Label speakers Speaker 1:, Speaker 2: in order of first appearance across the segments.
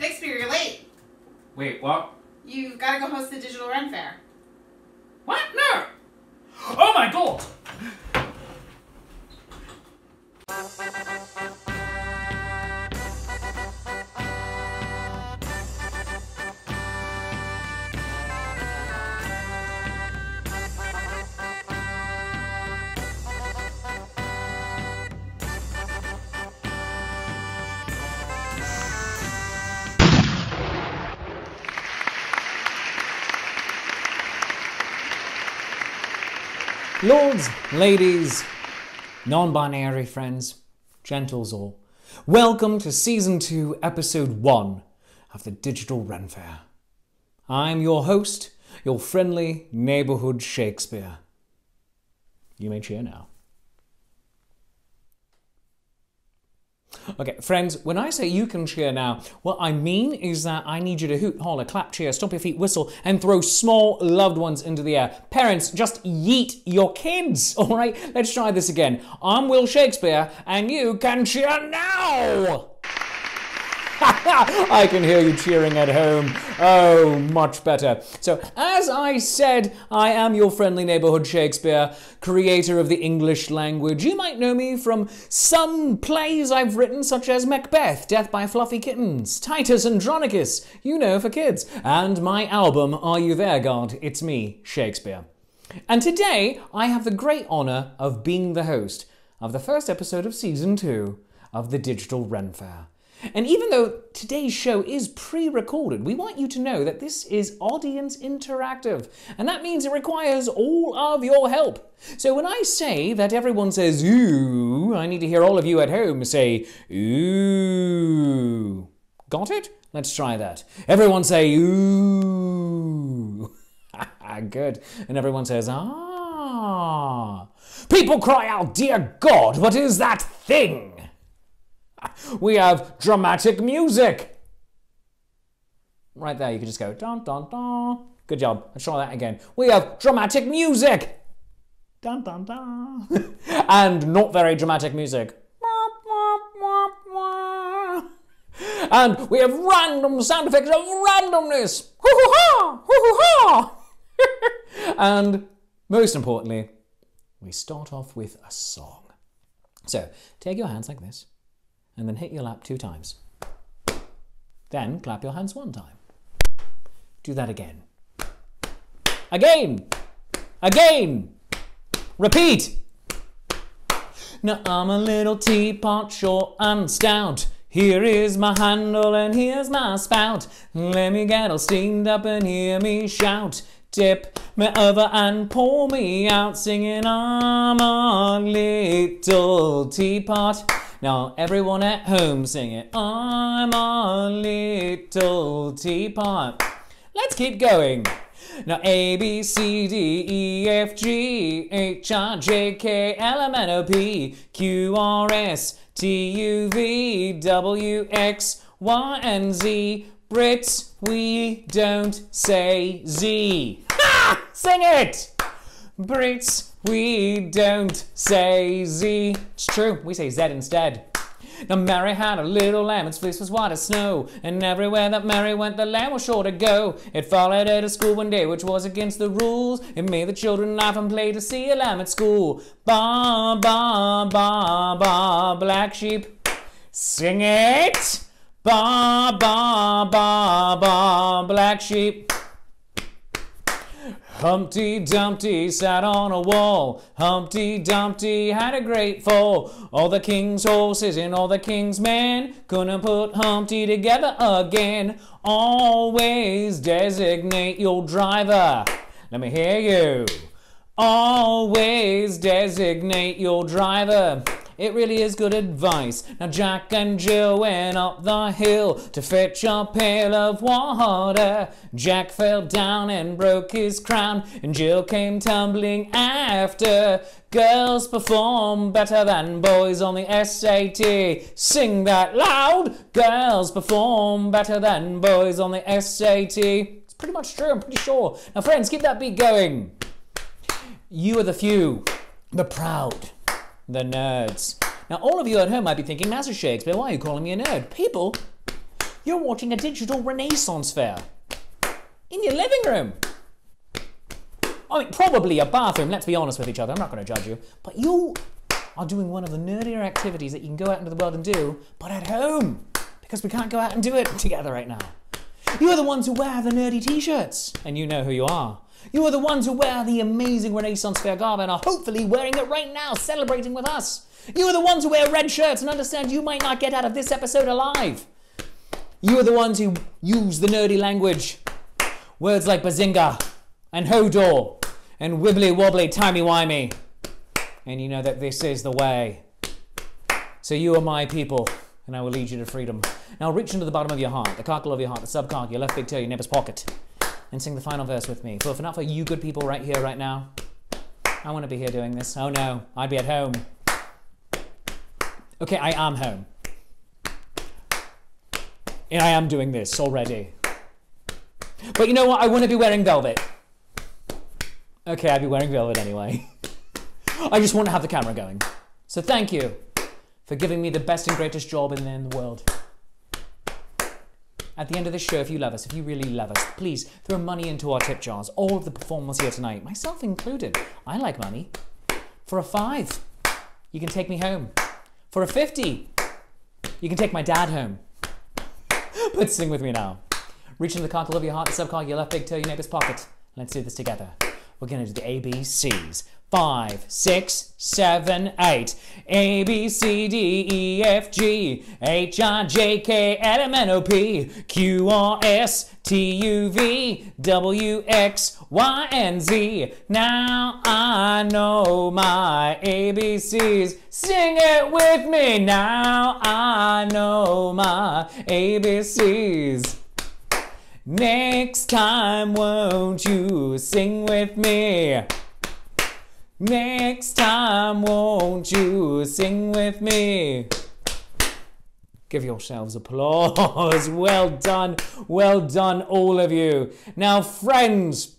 Speaker 1: Shakespeare, you're late.
Speaker 2: Wait, what?
Speaker 1: You've got to go host the digital Ren Faire.
Speaker 2: What? No! Oh my god!
Speaker 3: Lords, ladies, non-binary friends, gentles all, welcome to Season 2, Episode 1 of the Digital Ren Faire. I'm your host, your friendly neighbourhood Shakespeare. You may cheer now. Okay, friends, when I say you can cheer now, what I mean is that I need you to hoot, holler, clap, cheer, stomp your feet, whistle, and throw small loved ones into the air. Parents, just yeet your kids, all right? Let's try this again. I'm Will Shakespeare, and you can cheer now! I can hear you cheering at home. Oh, much better. So, as I said, I am your friendly neighbourhood Shakespeare, creator of the English language. You might know me from some plays I've written, such as Macbeth, Death by Fluffy Kittens, Titus Andronicus, you know, for kids, and my album, Are You There, God? It's me, Shakespeare. And today, I have the great honour of being the host of the first episode of Season 2 of the Digital Ren Faire. And even though today's show is pre-recorded, we want you to know that this is audience interactive. And that means it requires all of your help. So when I say that everyone says, ooh, I need to hear all of you at home say, ooh. Got it? Let's try that. Everyone say, ooh. Good. And everyone says, ah. People cry out, dear God, what is that thing? We have dramatic music. Right there, you can just go, dun, dun, dun. Good job. Let's try that again. We have dramatic music. Dun, dun, dun. And not very dramatic music. And we have random sound effects of randomness. Hoo-hoo-ha! Hoo-hoo-ha! And most importantly, we start off with a song. So, take your hands like this. And then hit your lap 2 times. Then clap your hands 1 time. Do that again. Again! Again! Repeat! Now I'm a little teapot, short and stout. Here is my handle and here's my spout. Let me get all steamed up and hear me shout. Tip me over and pour me out, singing I'm a little teapot. Now everyone at home sing it. I'm a little teapot. Let's keep going. Now A, B, C, D, E, F, G, H, I, J, K, L, M, N, O, P, Q, R, S, T, U, V, W, X, Y, and Z. Brits, we don't say Z. Ha! Sing it! Brits, we don't say Z. It's true, we say Z instead. Now Mary had a little lamb, its fleece was white as snow, and everywhere that Mary went the lamb was sure to go. It followed her to school one day, which was against the rules. It made the children laugh and play to see a lamb at school. Ba, ba, ba, ba, black sheep. Sing it! Ba, ba, ba, ba, black sheep. Humpty Dumpty sat on a wall. Humpty Dumpty had a great fall. All the king's horses and all the king's men couldn't put Humpty together again. Always designate your driver. Let me hear you. Always designate your driver. It really is good advice. Now Jack and Jill went up the hill to fetch a pail of water. Jack fell down and broke his crown, and Jill came tumbling after. Girls perform better than boys on the SAT. Sing that loud! Girls perform better than boys on the SAT. It's pretty much true, I'm pretty sure. Now friends, keep that beat going. You are the few, the proud, the nerds. Now all of you at home might be thinking, Master Shakespeare, why are you calling me a nerd? You're watching a digital Renaissance fair in your living room. I mean, probably a bathroom, let's be honest with each other. I'm not going to judge you. But you are doing one of the nerdier activities that you can go out into the world and do, but at home. Because we can't go out and do it together right now. You are the ones who wear the nerdy t-shirts, and you know who you are. You are the ones who wear the amazing Renaissance fair garb and are hopefully wearing it right now, celebrating with us. You are the ones who wear red shirts and understand you might not get out of this episode alive. You are the ones who use the nerdy language. Words like bazinga and hodor and wibbly wobbly timey wimey. And you know that this is the way. So you are my people, and I will lead you to freedom. Now reach into the bottom of your heart, the cockle of your heart, the subcock, your left big toe, your neighbor's pocket, and sing the final verse with me. For if not for you good people right here, right now, I want to be here doing this. Oh no, I'd be at home. Okay, I am home. And I am doing this already. But you know what? I want to be wearing velvet. Okay, I'd be wearing velvet anyway. I just want to have the camera going. So thank you for giving me the best and greatest job in the world. At the end of this show, if you love us, if you really love us, please throw money into our tip jars. All of the performers here tonight, myself included. I like money. For a $5, you can take me home. For a $50, you can take my dad home. But sing with me now. Reach into the cockle of your heart, the subcock, your left big toe, your neighbor's pocket. Let's do this together. We're going to do the ABCs. 5, 6, 7, 8. A, B, C, D, E, F, G, H, I, J, K, L, M, N, O, P, Q, R, S, T, U, V, W, X, Y, and Z. Now I know my ABCs. Sing it with me. Now I know my ABCs. Next time, won't you sing with me? Next time, won't you sing with me? Give yourselves applause. Well done, all of you. Now, friends,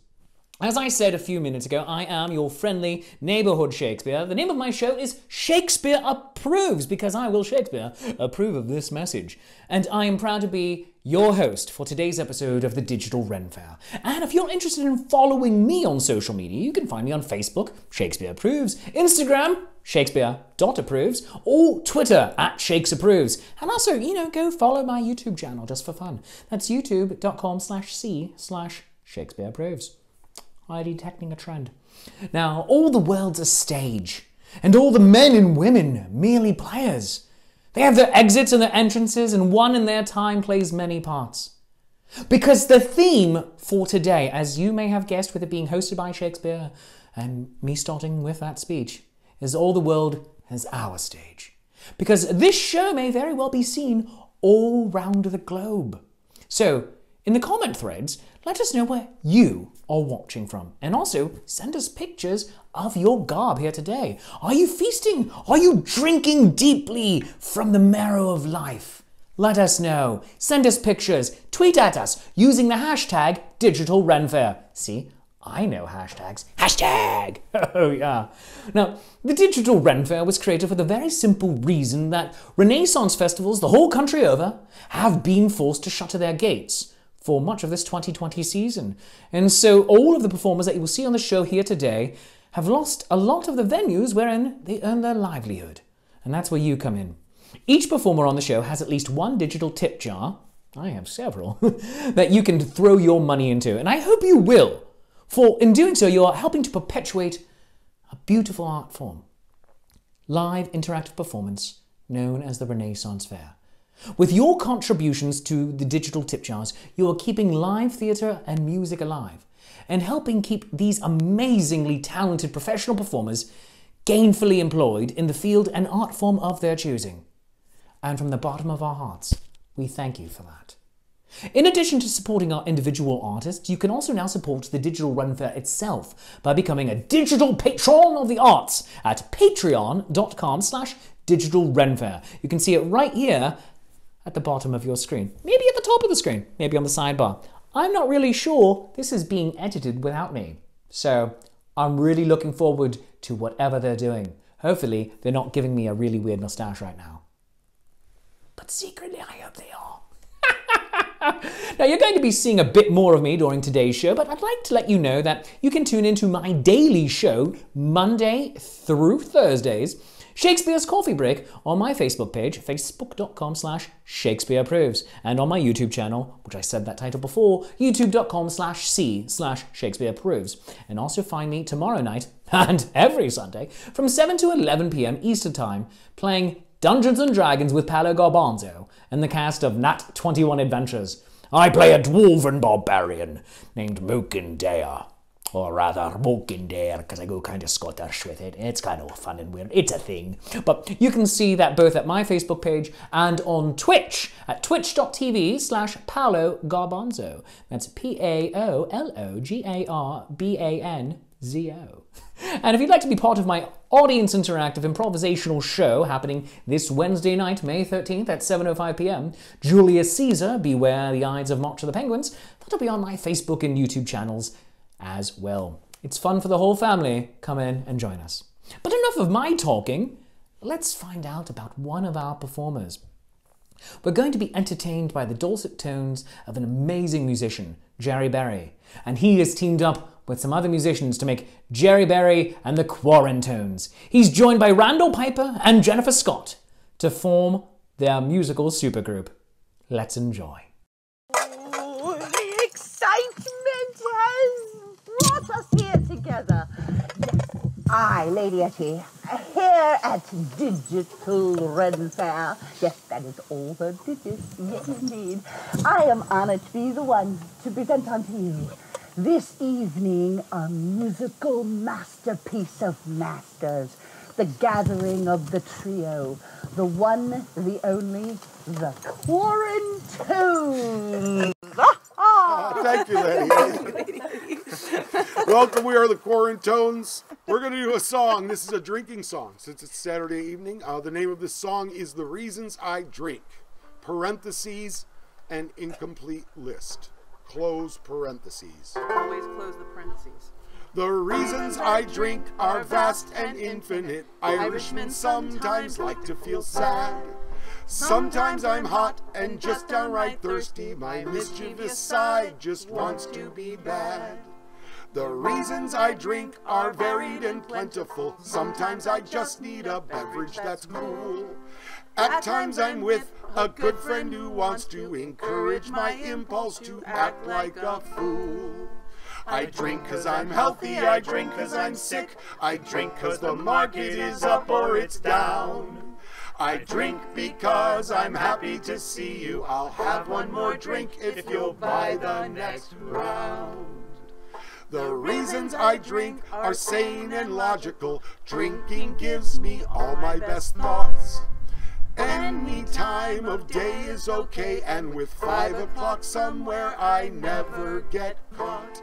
Speaker 3: as I said a few minutes ago, I am your friendly neighbourhood Shakespeare. The name of my show is Shakespeare Approves, because I will, Shakespeare, approve of this message. And I am proud to be your host for today's episode of the Digital Ren Faire. And if you're interested in following me on social media, you can find me on Facebook, Shakespeare Approves, Instagram, Shakespeare.approves, or Twitter @ShakesApproves. And also, go follow my YouTube channel just for fun. That's youtube.com/c/Shakespeare Approves. I'm detecting a trend. Now, all the world's a stage, and all the men and women merely players. They have their exits and their entrances, and one in their time plays many parts. Because the theme for today, as you may have guessed with it being hosted by Shakespeare, and me starting with that speech, is all the world is our stage. Because this show may very well be seen all round the globe. So, in the comment threads, let us know where you are watching from. And also, send us pictures of your garb here today. Are you feasting? Are you drinking deeply from the marrow of life? Let us know. Send us pictures. Tweet at us using the hashtag Digital Ren Faire. See, I know hashtags. Hashtag! Oh yeah. Now, the Digital Ren Faire was created for the very simple reason that Renaissance festivals the whole country over have been forced to shutter their gates for much of this 2020 season. And so all of the performers that you will see on the show here today have lost a lot of the venues wherein they earn their livelihood. And that's where you come in. Each performer on the show has at least one digital tip jar, I have several, that you can throw your money into. And I hope you will, for in doing so you are helping to perpetuate a beautiful art form. Live interactive performance known as the Renaissance Fair. With your contributions to the digital tip jars, you are keeping live theatre and music alive and helping keep these amazingly talented professional performers gainfully employed in the field and art form of their choosing. And from the bottom of our hearts, we thank you for that. In addition to supporting our individual artists, you can also now support the Digital Ren Faire itself by becoming a digital patron of the arts at patreon.com/digitalrenfaire. You can see it right here at the bottom of your screen. Maybe at the top of the screen, maybe on the sidebar. I'm not really sure. This is being edited without me. So I'm really looking forward to whatever they're doing. Hopefully they're not giving me a really weird mustache right now. But secretly I hope they are. Now, you're going to be seeing a bit more of me during today's show, but I'd like to let you know that you can tune into my daily show, Monday through Thursdays, Shakespeare's Coffee Break, on my Facebook page, facebook.com/Shakespeare Approves, and on my YouTube channel, which I said that title before, youtube.com/C/Shakespeare Approves. And also find me tomorrow night, and every Sunday, from 7 to 11 p.m. Eastern Time, playing Dungeons & Dragons with Paolo Garbanzo and the cast of Nat 21 Adventures. I play a dwarven barbarian named Mokindare. Or rather, Mokindare, because I go kind of Scottish with it. It's kind of fun and weird. It's a thing. But you can see that both at my Facebook page and on Twitch at twitch.tv/Paolo Garbanzo. That's PAOLOGARBANZO. And if you'd like to be part of my audience interactive improvisational show happening this Wednesday night, May 13th at 7:05 p.m, Julius Caesar, Beware the Ides of March of the Penguins, that'll be on my Facebook and YouTube channels as well. It's fun for the whole family. Come in and join us. But enough of my talking. Let's find out about one of our performers. We're going to be entertained by the dulcet tones of an amazing musician, Jerry Berry, and he has teamed up with some other musicians to make Jerry Berry and the Quarantones. He's joined by Randall Piper and Jennifer Scott to form their musical supergroup. Let's enjoy.
Speaker 4: Oh, the excitement has brought us here together. Yes, I, Lady Etty, here at Digital Ren Faire. Yes, that is all the digits. Yes, indeed. I am honored to be the one to present unto you this evening a musical masterpiece of masters, the gathering of the trio, the one, the only, the Quarantones.
Speaker 5: Thank you, lady. Welcome, we are the Quarantones. We're going to do a song. This is a drinking song since it's Saturday evening. The name of this song is The Reasons I Drink, parentheses, an incomplete list. Close parentheses.
Speaker 6: Always close the parentheses.
Speaker 5: The reasons I drink are vast and infinite. Irishmen sometimes like to feel sad. Sometimes I'm hot and just downright thirsty. My mischievous side just wants to be bad. The reasons I drink are varied and plentiful. Sometimes I just need a beverage that's cool. At times I'm with a good friend who wants to encourage my impulse to act like a fool. I drink 'cause I'm healthy, I drink 'cause I'm sick, I drink 'cause the market is up or it's down. I drink because I'm happy to see you. I'll have one more drink if you'll buy the next round. The reasons I drink are sane and logical. Drinking gives me all my best thoughts. Any time of day is okay, and with 5 o'clock somewhere I never get caught.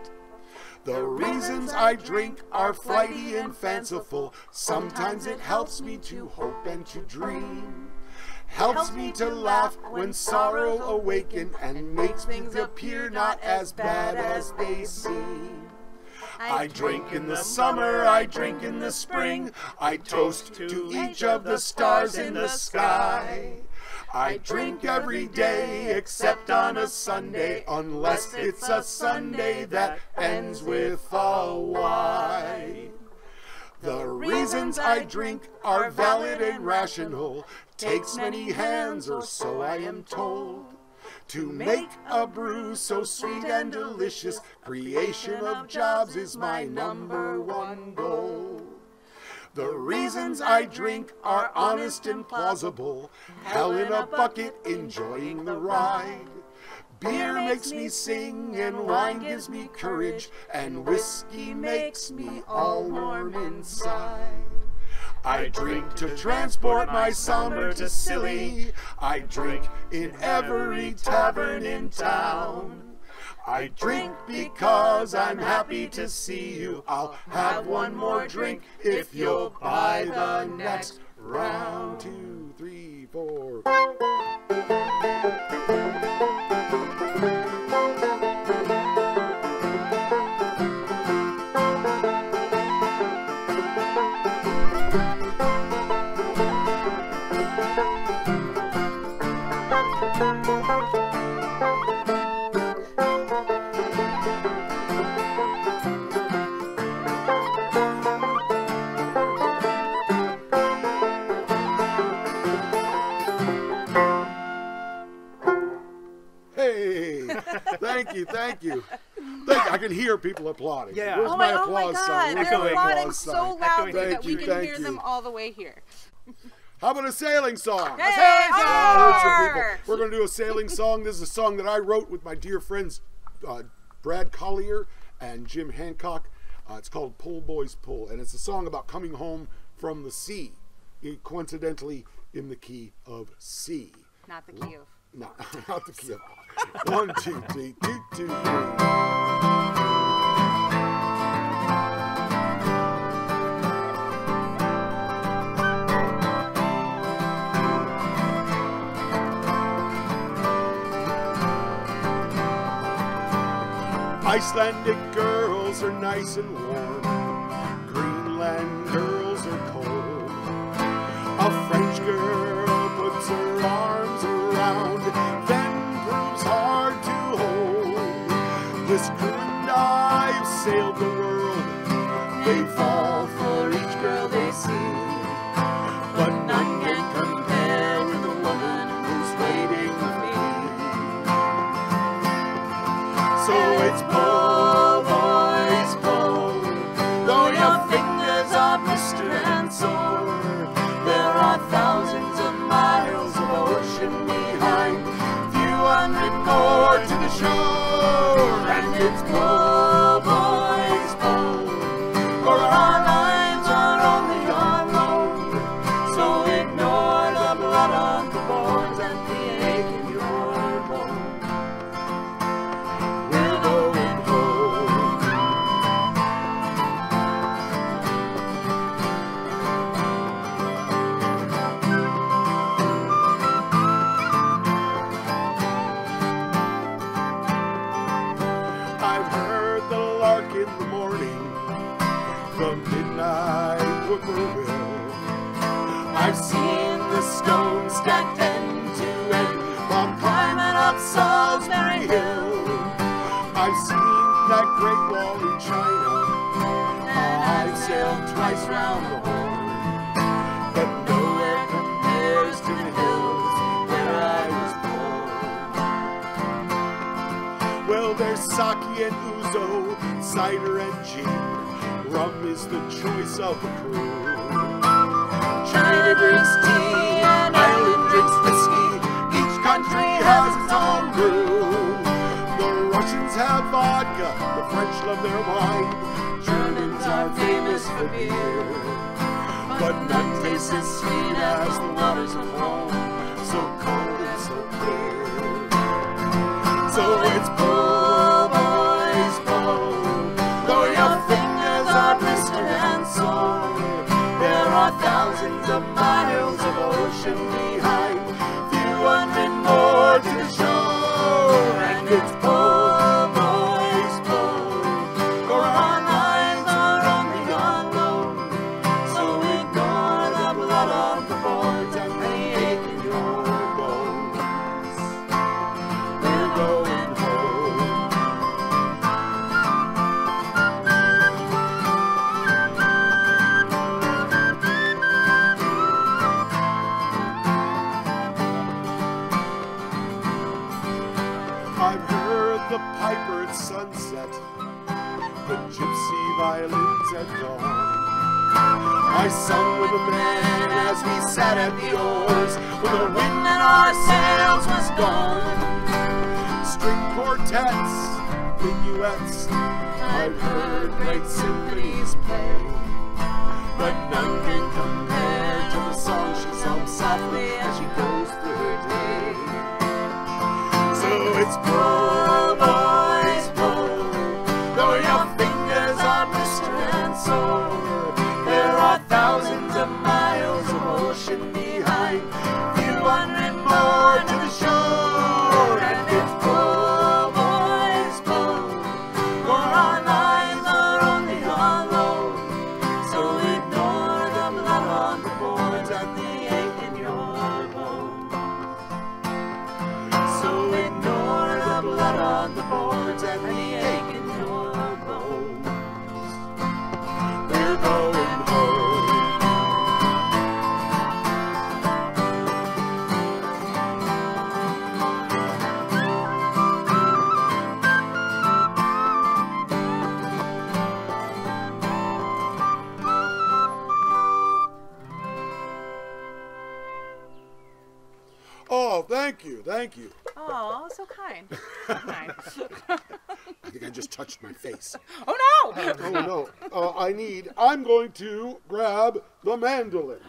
Speaker 5: The reasons I drink are flighty and fanciful. Sometimes it helps me to hope and to dream. Helps me to laugh when sorrow awaken, and makes things appear not as bad as they seem. I drink in the summer, I drink in the spring, I toast to each of the stars in the sky. I drink every day except on a Sunday, unless it's a Sunday that ends with a Y. The reasons I drink are valid and rational. Takes many hands, or so I am told, to make a brew so sweet and delicious. Creation of jobs is my #1 goal. The reasons I drink are honest and plausible. Hell in a bucket, enjoying the ride. Beer makes me sing, and wine gives me courage, and whiskey makes me all warm inside. I drink to transport my somber to silly. I drink in every tavern in town. I drink because I'm happy to see you. I'll have one more drink if you'll buy the next round. 2, 3, 4. Thank you, thank you. I can hear people applauding.
Speaker 2: Yeah.
Speaker 5: Where's
Speaker 6: Oh
Speaker 5: my
Speaker 6: my
Speaker 5: applause
Speaker 6: God,
Speaker 5: sign? Where's
Speaker 6: they're
Speaker 5: my
Speaker 6: applauding
Speaker 5: applause
Speaker 6: so
Speaker 5: sign?
Speaker 6: loudly
Speaker 2: Thank
Speaker 6: that we
Speaker 5: you,
Speaker 6: can
Speaker 5: thank
Speaker 6: hear
Speaker 5: you.
Speaker 6: them all the way here.
Speaker 5: How about a sailing song?
Speaker 6: Hey,
Speaker 5: I heard some people.
Speaker 6: arr!
Speaker 5: We're going to do a sailing song. This is a song that I wrote with my dear friends Brad Collier and Jim Hancock. It's called Pull Boys Pull, and it's a song about coming home from the sea, coincidentally in the key of C.
Speaker 6: Not the key of.
Speaker 5: No, not the key of A. 1, 2, 3, 2, 2, 3. Icelandic girls are nice and warm. Greenland girls are cold. A French girl puts her arms around, then proves hard to hold. This crew and I have sailed the world. They fall for each girl they see, but none can compare with the woman who's waiting for me. So it's pull, boys, pull, though your fingers are blistered and sore. There are thousands of miles of ocean behind, few hundred more to the shore. And it's pull, boys, pull, for our lives are only our own. So ignore the blood on the boards and the ache in your bones. We're going home. I've heard the lark in the morning, the midnight whippoorwill. I've seen the stones stacked end to end while climbing up Salisbury Hill. I've seen that Great Wall in China, and I've sailed twice round the Horn, but nowhere compares to the hills where I was born. Well, there's sake and ouzo, cider and gin. Rum is the choice of the crew. China drinks tea and Ireland drinks whiskey. Each country has its own brew. The Russians have vodka, the French love their wine. Germans are famous for beer, but none tastes as sweet as the waters of home, so cold and so clear. So it's pull, boys, pull, though your fingers are blistered and sore. There are thousands of miles of ocean behind, few hundred more to the shore. And it's pull, boys, pull, for our lives are only our own. So ignore the blood on the boards and the ache in your bones. We're going home. I've heard the piper at sunset, the gypsy violins at dawn. I sung with the men as we sat at the oars, when the wind in our sails was gone. String quartets, minuets, I've heard great symphonies play, but none can compare to the song she sung softly as she goes through her day. So it's pull, boys, pull, though your fingers are blistered and sore. There are thousands of miles of ocean behind, few hundred more to the shore. And it's pull, boys, pull, for our lives are only our own. So ignore the blood on the boards and the ache in your bones. So ignore the blood on the boards and the ache in your bones. We're going home. Oh, thank you, thank you.
Speaker 6: Oh, so kind. So kind.
Speaker 5: I think I just touched my face.
Speaker 6: Oh no!
Speaker 5: Oh no. I'm going to grab the mandolin.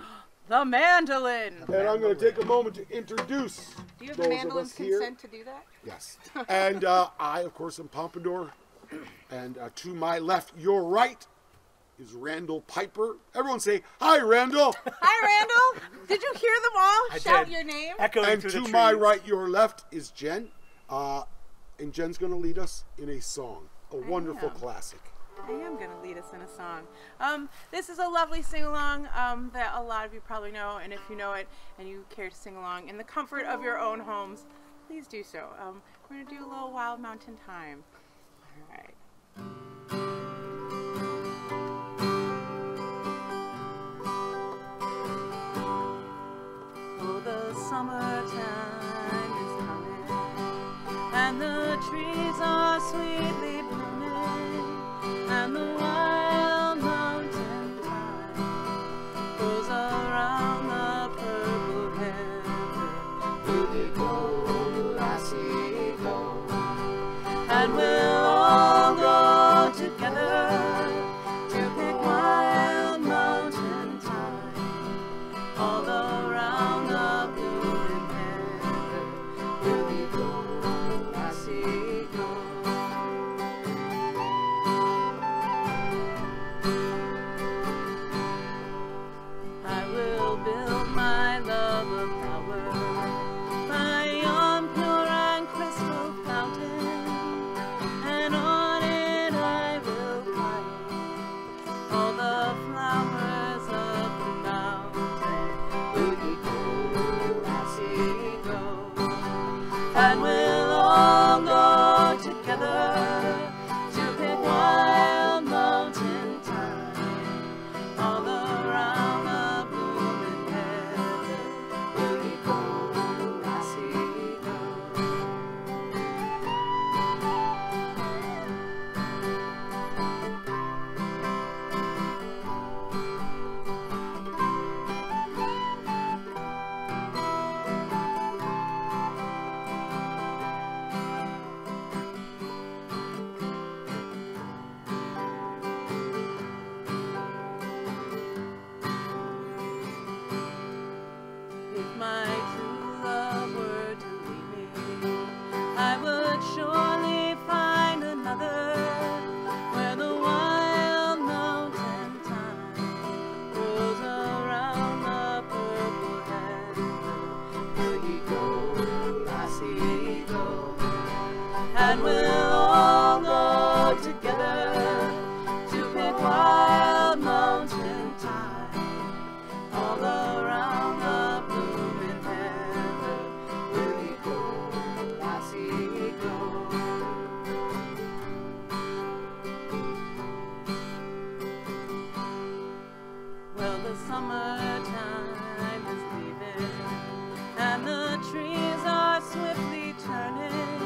Speaker 6: The mandolin.
Speaker 5: And I'm going to take a moment to introduce
Speaker 6: Do you have
Speaker 5: those
Speaker 6: the
Speaker 5: of
Speaker 6: mandolin's
Speaker 5: us here.
Speaker 6: consent to do that?
Speaker 5: Yes. And I, of course, am Pompadour. And to my left, your right, is Randall Piper. Everyone say, hi, Randall.
Speaker 6: Hi, Randall. Did you hear them all
Speaker 2: I
Speaker 6: shout
Speaker 2: did.
Speaker 6: your name?
Speaker 2: Echoing
Speaker 5: And
Speaker 2: through
Speaker 5: to
Speaker 2: the
Speaker 5: my
Speaker 2: trees.
Speaker 5: right, your left, is Jen. And Jen's going to lead us in a song, a wonderful classic.
Speaker 6: I am going to lead us in a song. This is a lovely sing-along that a lot of you probably know, and if you know it and you care to sing along in the comfort of your own homes, please do so. We're going to do a little Wild Mountain Time. All right. Oh, the summertime is coming, and the trees are sweetly blooming, and the wild mountain thyme goes around the purple heather. Lily go, lassie go, and we'll all go together to pick wild mountain thyme all around the blooming heather. Lily go, lassie go. I will build my love a bower, my own pure and crystal fountain, and on it I will plant all the flowers of the mountain. Will you go, lassie, go? And we'll all go together to pick wild mountain thyme all around the blooming heather. Will you go, lassie, go? If my true love were to leave me, I would surely find another where the wild mountain thyme grows around the purple heather. Will you go, lassie, go? And we'll all go together to pick wild mountain thyme all around the blooming heather. Will you go, lassie, go? Well, the summertime is leaving, and the trees are swiftly turning,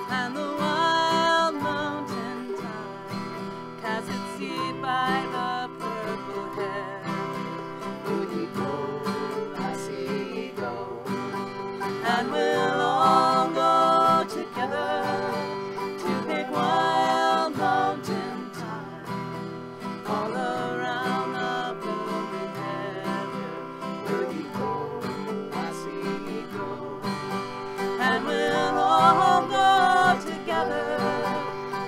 Speaker 6: and the wild mountain thyme casts its seed by the purple heather. Will you go, lassie, go? And we'll all go together to pick wild mountain thyme all around the blooming heather. Will you go, lassie, go? And we'll all go together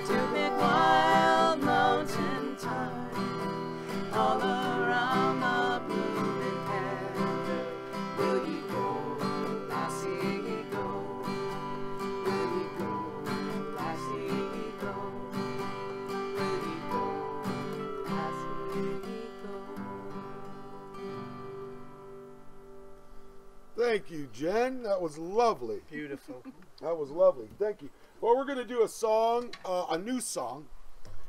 Speaker 6: to pick wild mountain thyme all around the blooming heather. Will you go, lassie, go? Will you go, lassie, go? Will you go, lassie, go?
Speaker 5: Thank you, Jen. That was lovely.
Speaker 2: Beautiful.
Speaker 5: That was lovely. Thank you. Well, we're going to do a song, a new song.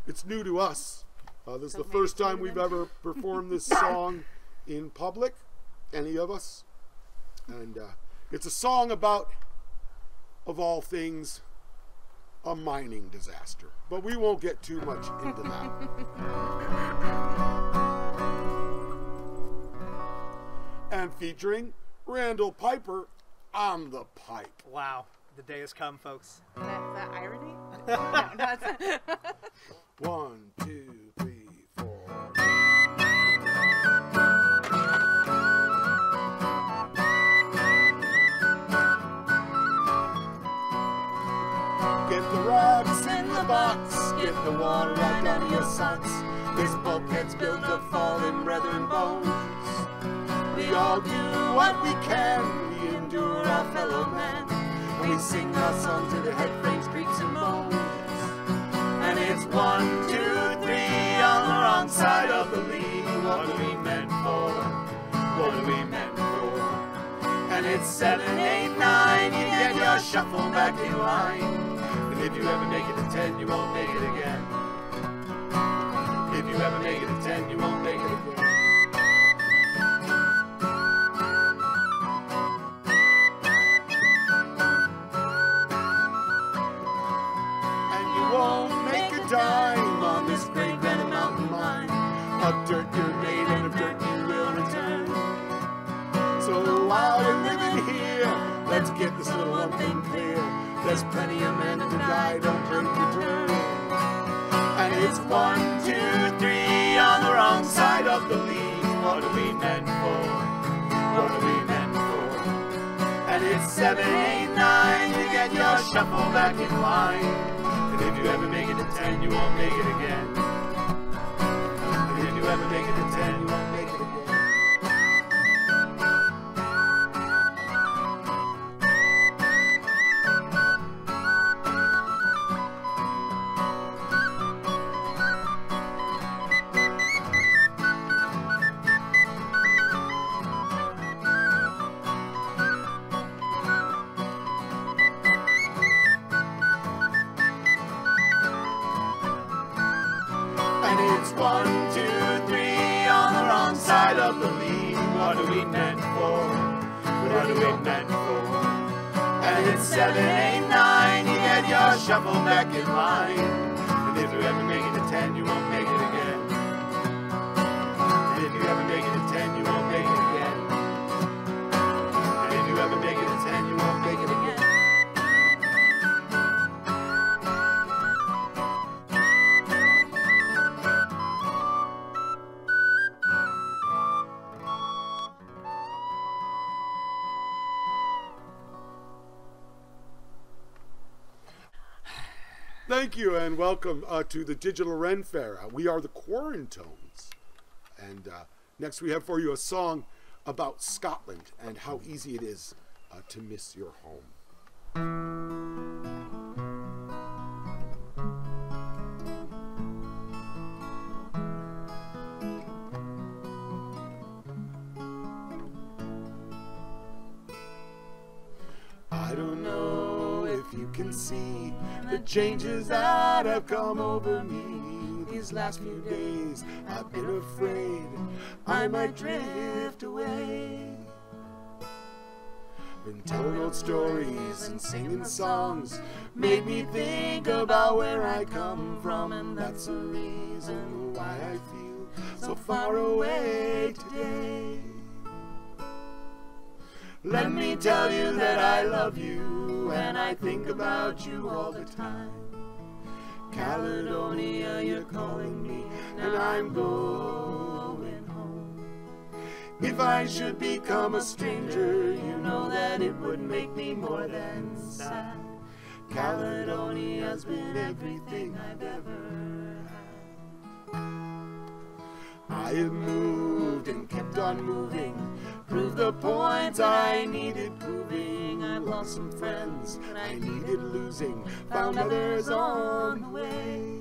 Speaker 5: It's new to us. This is the first time we've ever performed this song in public, any of us. And it's a song about, of all things, a mining disaster. But we won't get too much into that. And featuring Randall Piper, on the pike.
Speaker 7: Wow, the day has come, folks.
Speaker 6: Is that irony? No, it's
Speaker 5: 1, 2, 3, 4. Get the rocks in the box, get the water right down to your socks. This bulkhead's built of fallen brethren bones. We all do what we can, we endure our fellow men. We sing our songs to the head frames, creaks and moans. And it's 1, 2, 3 on the wrong side of the lead. What are we meant for? What are we meant for? And it's 7, 8, 9, you get your shuffle back in line. And if you ever make it to 10, you won't make it again. If you ever make it to 10, you won't make it again. And you won't make a dime on this great red mountain mine. Of dirt you're made and of dirt you will return. So while we're living here, let's get this little one thing clear. There's plenty of men to die, don't drink your turn. And it's 1, 2, 3 on the wrong side of the lead. What are we meant for? What are we meant for? And it's 7, 8, 9 to get your shuffle back in line. And if you ever make it to 10, you won't make it again. And if you ever make it to 10, you won't make it again. And it's 1, 2, 3 on the wrong side of the lead. What are we meant for? What are we meant for? And it's 7, 8, 9, you get your shuffle back in line. And if you ever make it to 10, you won't make it again. And if you ever make it to 10, you won't make it again. And if you ever make it to 10, you won't make it again. Thank you and welcome to the Digital Ren Faire. We are the Quarantones. And next we have for you a song about Scotland and how easy it is to miss your home. I don't know if you can see the changes that have come over me these last few days. I've been afraid I might drift away. Been telling old stories and singing songs made me think about where I come from, and that's the reason why I feel so far away today. Let me tell you that I love you, and I think about you all the time. Caledonia, you're calling me, and I'm going home. If I should become a stranger, you know that it would make me more than sad. Caledonia's been everything I've ever had. I have moved and kept on moving, proved the points I needed proving. I've lost some friends I needed losing, found others on the way.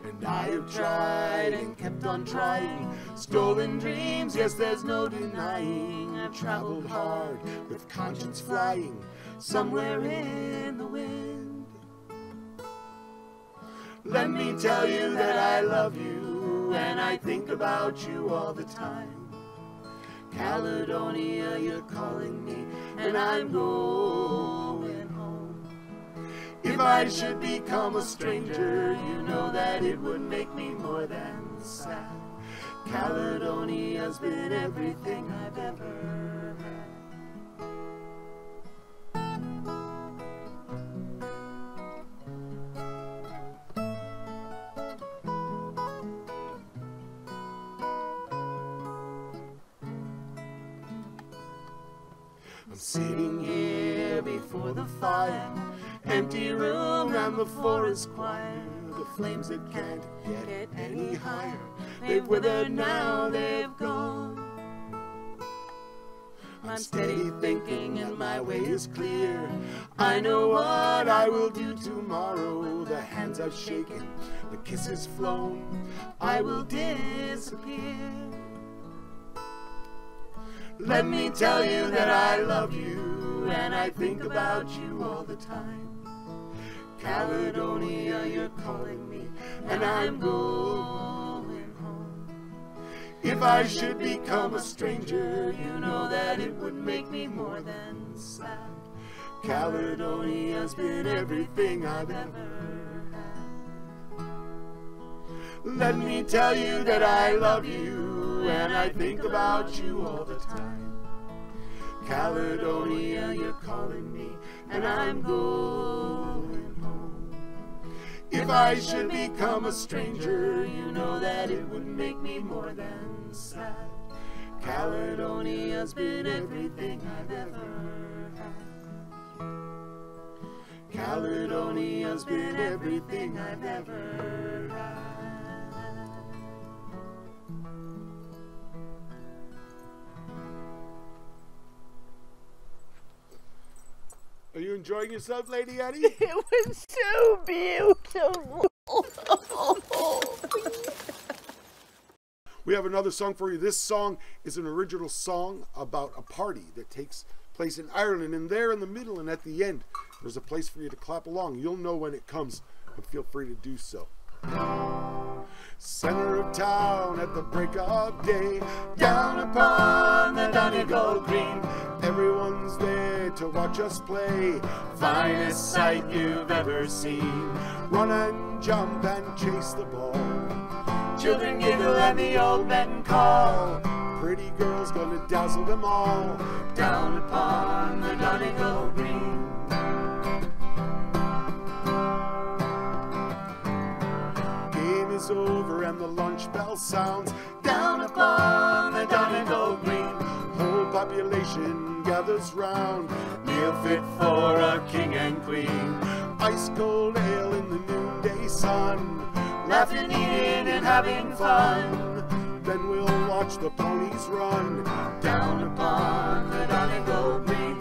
Speaker 5: And I have tried and kept on trying, stolen dreams, yes, there's no denying. I've traveled hard with conscience flying, somewhere in the wind. Let me tell you that I love you, and I think about you all the time. Caledonia, you're calling me, and I'm going home. If I should become a stranger, you know that it would make me more than sad. Caledonia's been everything I've ever had. I'm sitting here before the fire, empty room and the forest choir. The flames that can't get any higher, they've withered now, they've gone. I'm steady thinking and my way is clear. I know what I will do tomorrow. The hands I've shaken, the kisses flown, I will disappear. Let me tell you that I love you, and I think about you all the time. Caledonia, you're calling me, and I'm going home. If I should become a stranger, you know that it would make me more than sad. Caledonia's been everything I've ever had. Let me tell you that I love you, and I think about you all the time. Caledonia, you're calling me, and I'm going home. If I should become a stranger, you know that it would make me more than sad. Caledonia's been everything I've ever had. Caledonia's been everything I've ever had. Are you enjoying yourself, Lady Annie?
Speaker 4: It was so beautiful.
Speaker 5: We have another song for you. This song is an original song about a party that takes place in Ireland. And there in the middle and at the end, there's a place for you to clap along. You'll know when it comes, but feel free to do so. Center of town at the break of day, down upon the Donegal Green. Everyone's there to watch us play, finest sight you've ever seen. Run and jump and chase the ball, children giggle and the old men call. Pretty girls gonna dazzle them all, down upon the Donegal Green. Game is over and the lunch bell sounds, down upon the Donegal Green. Whole population gathers round, meal fit for a king and queen. Ice cold ale in the noonday sun, laughing, eating and having fun. Then we'll watch the ponies run, down upon the Donegal Green.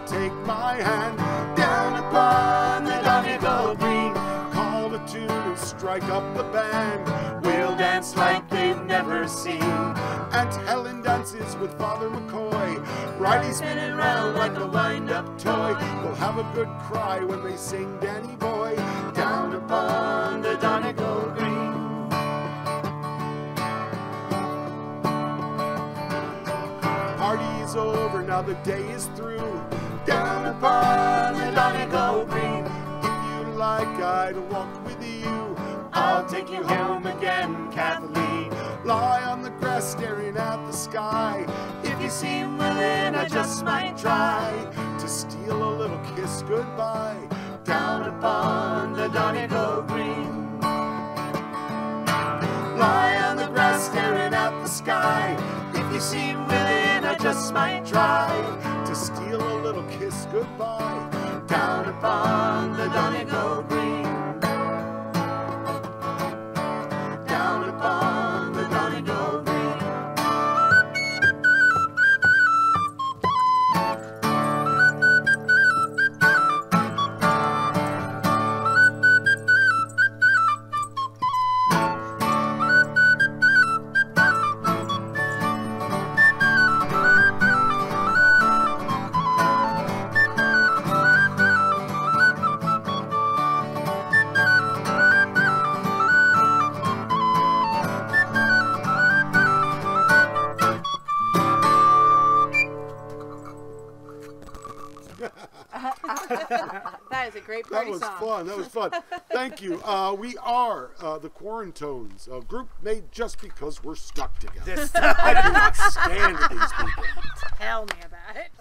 Speaker 5: Take my hand, down upon the Donegal Green. Call the tune and strike up the band. We'll dance like they've never seen. Aunt Helen dances with Father McCoy, Riley spinning round like a wind-up toy. We'll have a good cry when they sing Danny Boy, down upon the Donegal Green. Party's over, now the day is through, down upon the Donegal Green. If you like, I'd walk with you, I'll take you home again, Kathleen. Lie on the grass staring at the sky. If you seem willing, I just might try to steal a little kiss goodbye, down upon the Donegal Green. Lie on the grass staring at the sky. If you seem willing, I just might try to steal a little kiss goodbye, down upon the Donegal Green. Down upon the Donegal Green.
Speaker 6: great party
Speaker 5: That was
Speaker 6: song.
Speaker 5: fun. That was fun. Thank you. We are the Quarantones, a group made just because we're stuck together. I cannot stand these people.
Speaker 6: Tell me about it.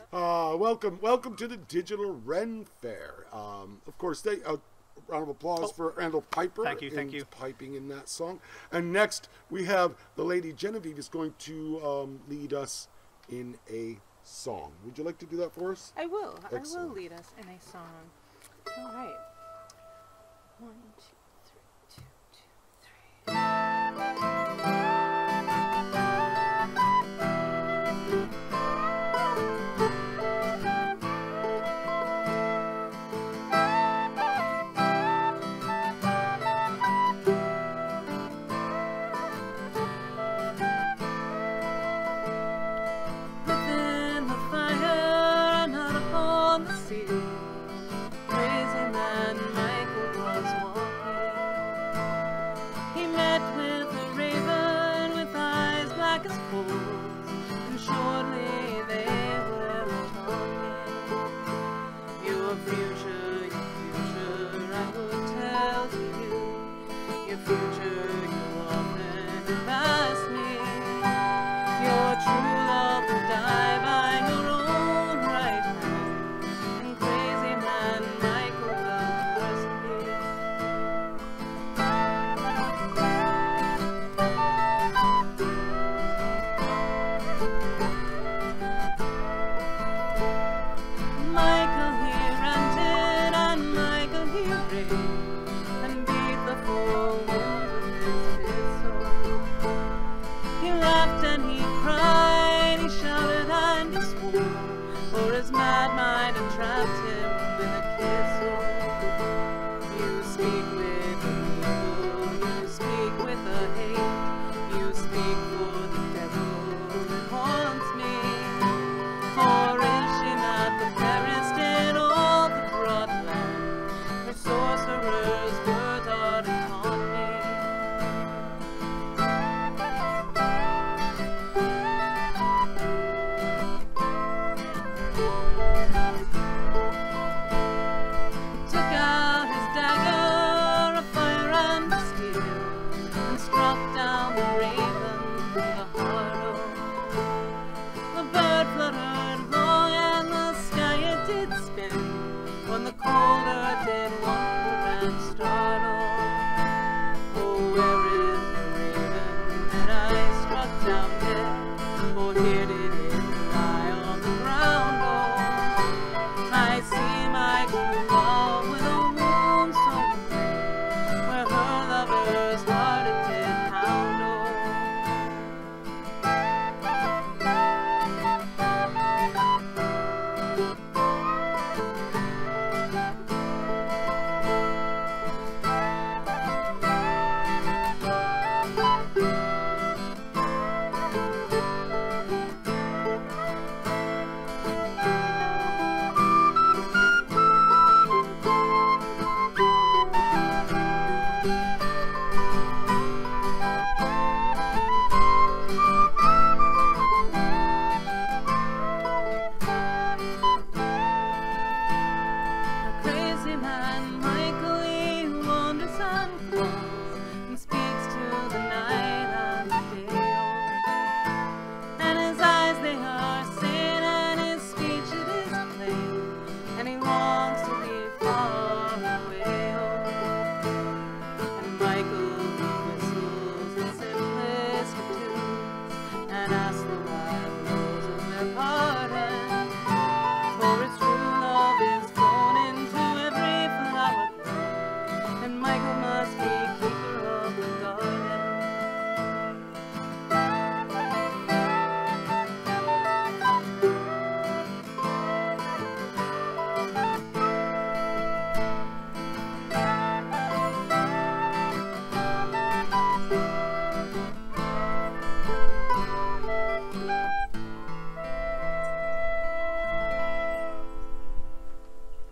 Speaker 5: Welcome to the Digital Ren Faire. Of course, round of applause for Randall Piper.
Speaker 7: Thank you.
Speaker 5: Piping in that song. And next, we have the lady Genevieve is going to lead us in a song. Would you like to do that for us?
Speaker 6: I will.
Speaker 5: Excellent.
Speaker 6: I will lead us in a song. All right. 1, 2, 3, 2, 2, 3.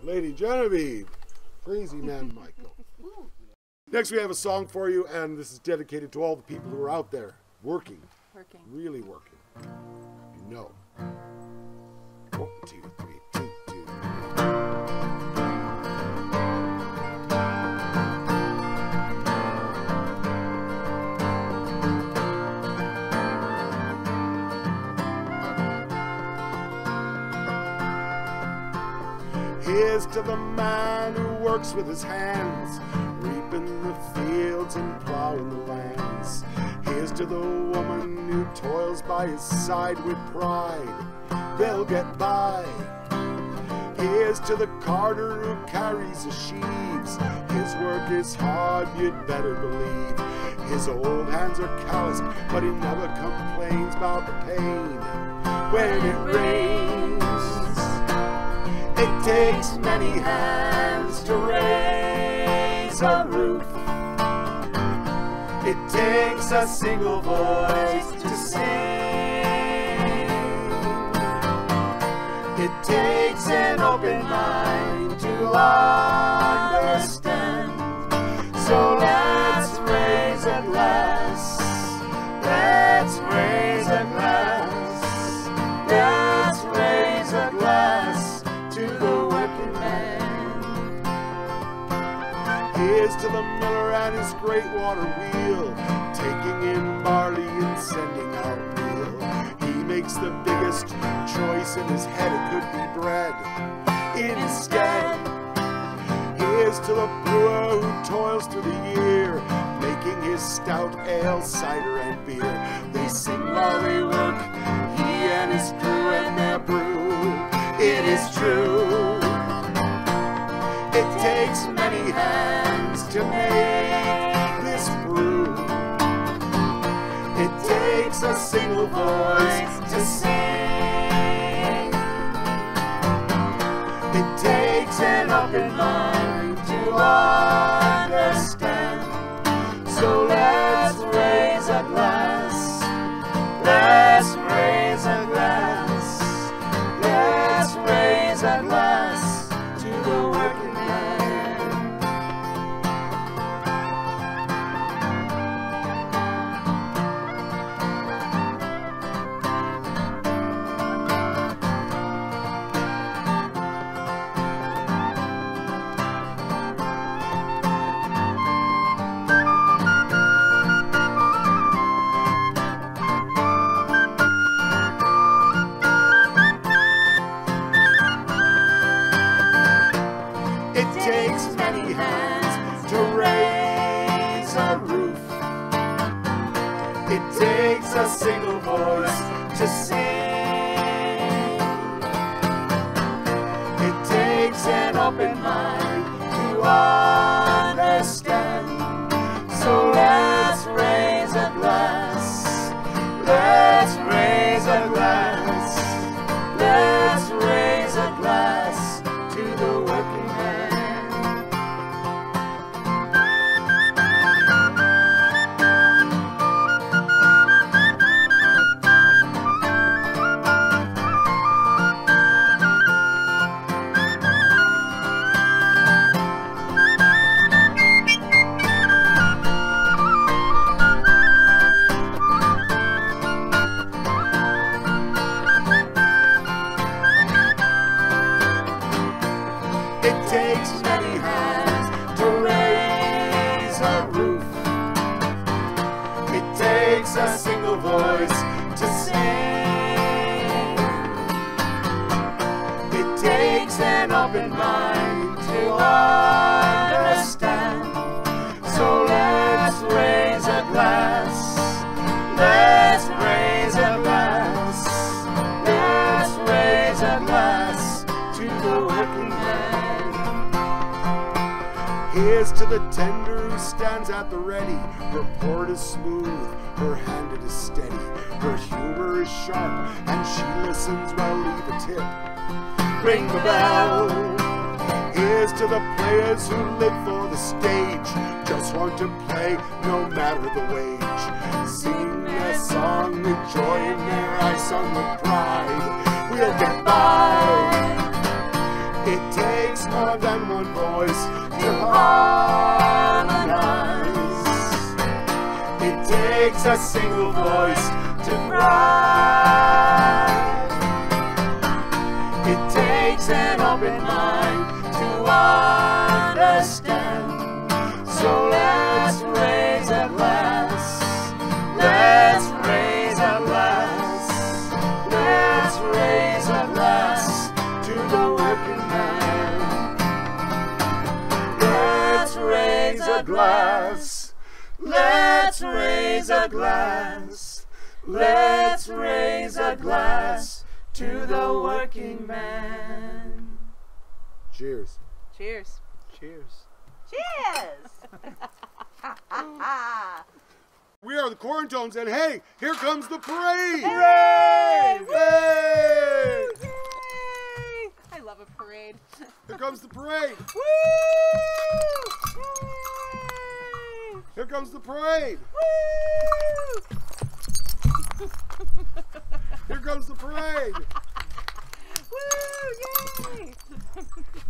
Speaker 5: Lady Genevieve, Crazy Man Michael. Next we have a song for you, and this is dedicated to all the people who are out there working. Really working. You know. 1, 2, 3, 2, 2. Here's to the man who works with his hands, reaping the fields and plowing the lands. Here's to the woman who toils by his side with pride. They'll get by. Here's to the carter who carries the sheaves. His work is hard, you'd better believe. His old hands are calloused, but he never complains about the pain. When it rains, it takes many hands to raise a roof. It takes a single voice to sing. It takes an open mind to understand. So let's raise a glass. Let's raise a glass. Let's raise a glass to the working man. Here's to the miller and his great water wheel, taking in barley and sending out meal. He makes the biggest choice in his head, it could be bread instead. Here's to the brewer who toils through the year, making his stout ale, cider and beer. They sing while they work, he and his crew and their brew. It is true, it takes many hands to make this brew. It takes a single voice to sing. It takes an open mind to understand. So let's raise a glass. Let's raise a glass. Let's raise a glass to the working man. It takes many hands to raise a roof. It takes a single voice to sing. It takes an open mind to understand. So let's raise a glass. Let's raise a glass. Let's raise a glass to the working man. It takes many hands to raise a roof. It takes a single voice to sing. It takes an open mind to understand. So let's raise a glass. Let's raise a glass. Let's raise a glass to the working man. Here's to the tender who stands at the ready. Her port is smooth, her hand it is steady. Her humor is sharp, and she listens well, leave a tip. Ring the bell. Here's to the players who live for the stage, just want to play no matter the wage. Singing their song with joy in their eyes, sung with pride. We'll get by. It takes more than one voice to harmonize. It takes a single voice to cry. It takes an open mind to understand. So let's raise a glass. Let's raise a glass. Let's raise a glass to the working man. glass. Let's raise a glass. Let's raise a glass to the working man. Cheers.
Speaker 6: Cheers.
Speaker 7: Cheers.
Speaker 4: Cheers!
Speaker 5: We are the Quarantones, and hey, here comes the parade!
Speaker 6: Hooray!
Speaker 5: Hey!
Speaker 6: Yay! I love a parade.
Speaker 5: Here comes the parade!
Speaker 6: Woo! Yay!
Speaker 5: Here comes the parade!
Speaker 6: Woo!
Speaker 5: Here comes the parade!
Speaker 6: Woo! Yay!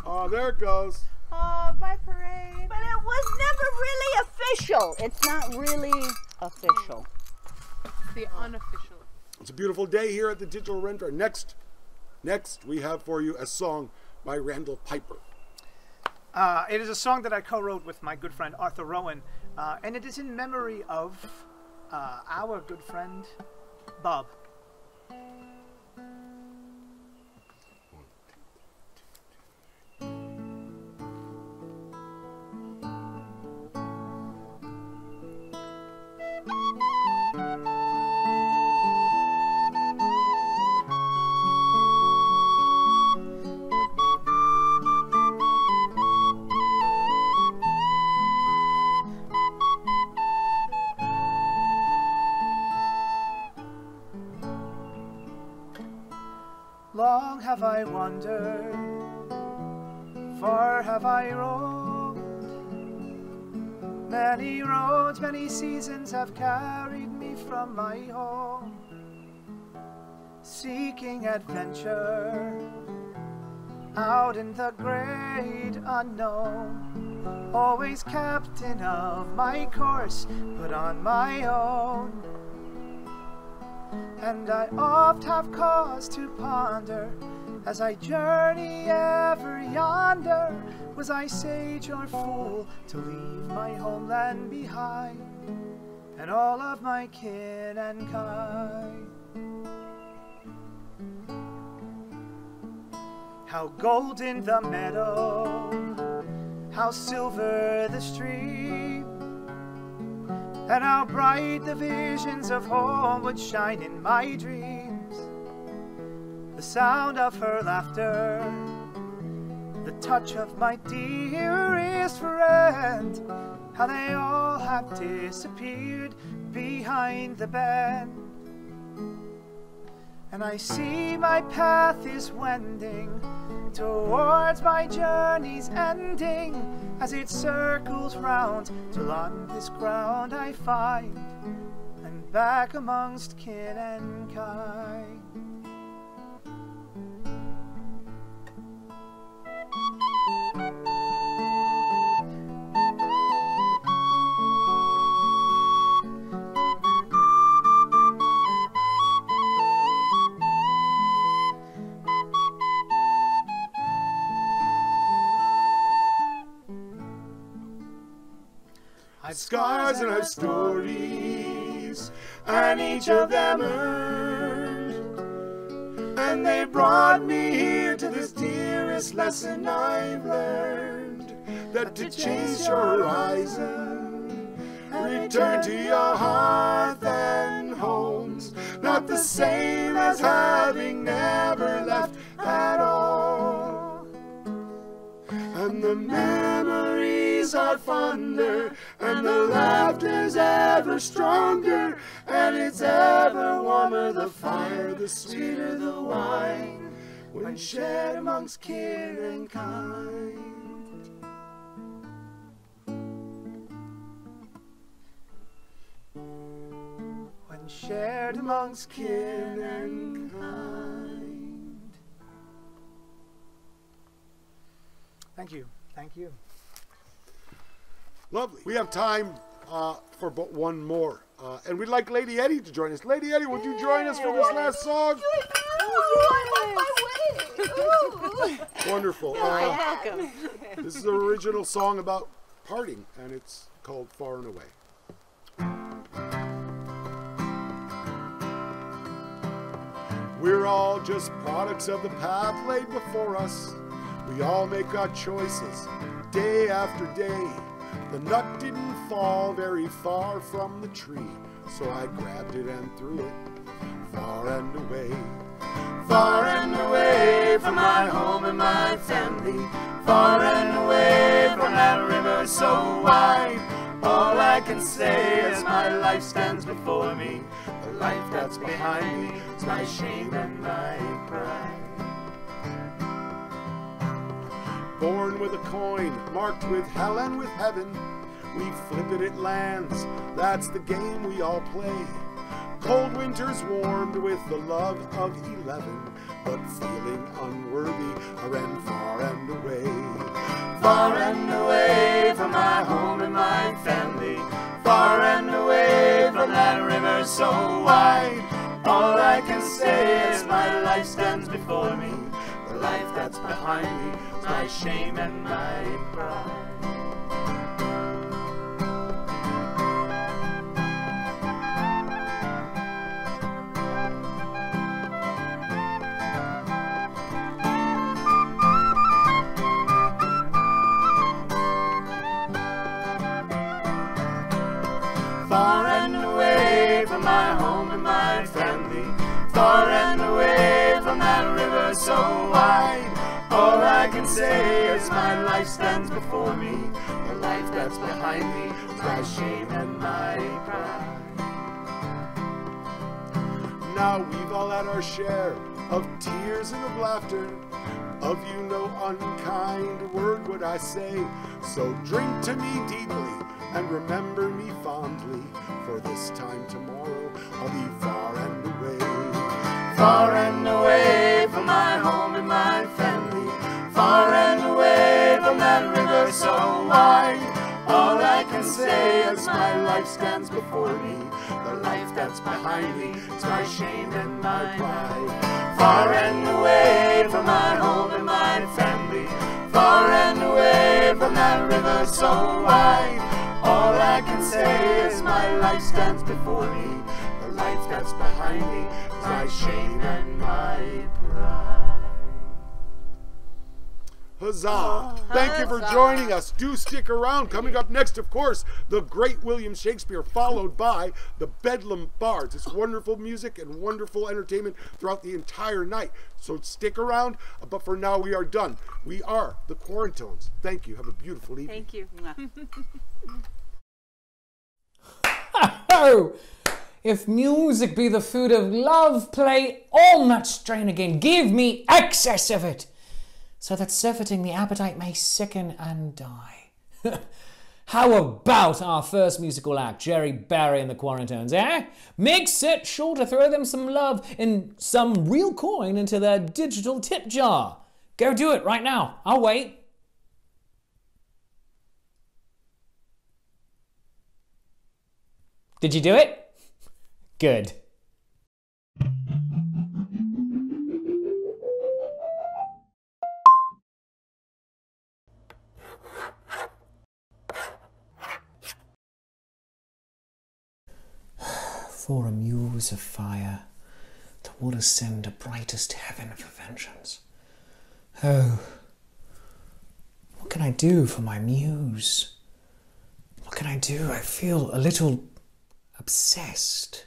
Speaker 5: Oh, there it goes.
Speaker 6: Oh, bye parade.
Speaker 4: But it was never really official. It's not really official.
Speaker 6: The unofficial.
Speaker 5: It's a beautiful day here at the Digital Ren Faire. Next, we have for you a song by Randall Piper.
Speaker 7: It is a song that I co-wrote with my good friend Arthur Rowan, and it is in memory of our good friend Bob. Long have I wandered, far have I roamed. Many roads, many seasons have carried me from my home, seeking adventure out in the great unknown. Always captain of my course, but on my own. And I oft have cause to ponder, as I journey ever yonder, was I sage or fool to leave my homeland behind, and all of my kin and kind? How golden the meadow, how silver the stream, and how bright the visions of home would shine in my dreams. The sound of her laughter, the touch of my dearest friend, how they all have disappeared behind the bend. And I see my path is wending towards my journey's ending, as it circles round till on this ground I find, and back amongst kin and kind.
Speaker 5: I've scars and I've stories, and each of them earned, and they brought me here to this dearest lesson I've learned, that to change your horizon, return to your hearth and homes, not the same as having never left at all. And the memories are fonder, and the laughter's ever stronger, and it's ever warmer the fire, the sweeter the wine, when shared amongst kin and kind.
Speaker 7: When shared amongst kin and kind. Thank you. Thank you.
Speaker 5: Lovely. We have time for but one more. And we'd like Lady Eddie to join us. Lady Eddie, would you join us for this last song? Wonderful.
Speaker 6: Welcome.
Speaker 5: This is an original song about parting, and it's called Far and Away. We're all just products of the path laid before us. We all make our choices day after day. The nut didn't fall very far from the tree, so I grabbed it and threw it far and away. Far and away from my home and my family, far and away from that river so wide. All I can say is my life stands before me. The life that's behind me is my shame and my pride. Born with a coin, marked with hell and with heaven, we flip it, it lands, that's the game we all play. Cold winters warmed with the love of 11, but feeling unworthy, I ran far and away. Far and away from my home and my family, far and away from that river so wide. All I can say is my life stands before me. The life that's behind me is my shame and my pride. Far and away from my home and my family, far and away from that river so wide. All I can say is my life stands before me. The life that's behind me is my shame and my pride. Now we've all had our share of tears and of laughter. Of you no unkind word would I say. So drink to me deeply and remember me fondly, for this time tomorrow I'll be far and away. Far and away from my home and my family, far and away from that river so wide. All I can say is my life stands before me. The life that's behind me is my shame and my pride. Far and away from my home and my family, far and away from that river so wide. All I can say is my life stands before me. The life that's behind me is my shame and my pride. Huzzah! Thank you for joining us. Do stick around. Coming up next, of course, the great William Shakespeare, followed by the Bedlam Bards. It's wonderful music and wonderful entertainment throughout the entire night. So stick around. But for now, we are done. We are the Quarantones. Thank you. Have a beautiful evening.
Speaker 6: Thank you.
Speaker 3: Oh, if music be the food of love, play on that strain again. Give me excess of it, so that surfeiting the appetite may sicken and die. How about our first musical act, Jerry Barry and the Quarantones, eh? Makes it sure to throw them some love and some real coin into their digital tip jar. Go do it right now. I'll wait. Did you do it? Good. For a muse of fire that would ascend a brightest heaven for vengeance. Oh, what can I do for my muse? What can I do? I feel a little obsessed.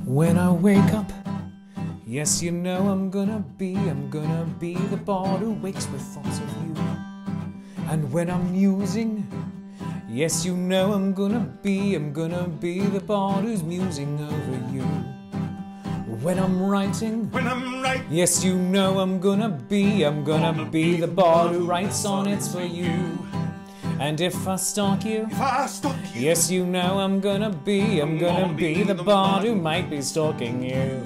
Speaker 3: When I wake up, yes, you know I'm gonna be the bard who wakes with thoughts of you. And when I'm musing, yes, you know I'm gonna be the bard who's musing over you. When I'm writing, yes, you know I'm gonna be the bard who writes sonnets for you. And if I stalk you, yes, you know I'm gonna be the bard who might be stalking you.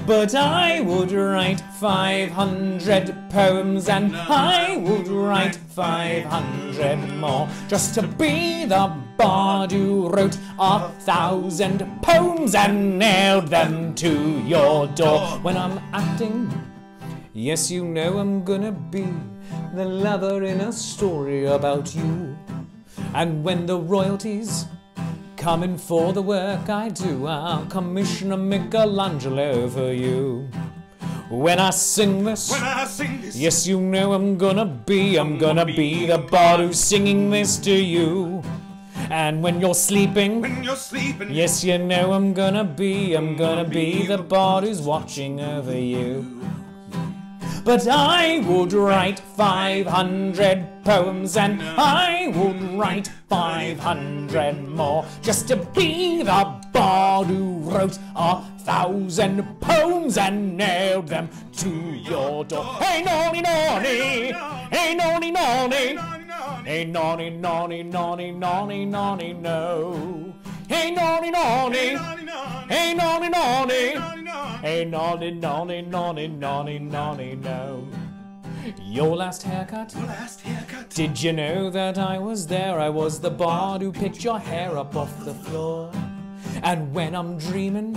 Speaker 3: But I would write 500 poems, and I would write 500 more, just to be the bard who wrote 1,000 poems and nailed them to your door. When I'm acting, yes, you know I'm gonna be the lover in a story about you. And when the royalties come in for the work I do, I'll commission a Michelangelo for you. When I sing this,
Speaker 5: When I sing this,
Speaker 3: yes, you know I'm gonna be the bard who's singing this to you. And when you're sleeping, yes, you know I'm gonna be the bard who's watching over you. But I would write 500 poems, and I would write 500 more, just to be the bard who wrote 1,000 poems and nailed them to your door. Hey, naughty, naughty, hey, naughty, naughty, hey, naughty, naughty, naughty, naughty, naughty, no. Hey, naughty, naughty, hey, naughty, naughty, hey, naughty, naughty, naughty, naughty, naughty, no. Your last haircut? Did you know that I was there? I was the bard who picked your hair up off the floor. And when I'm dreaming,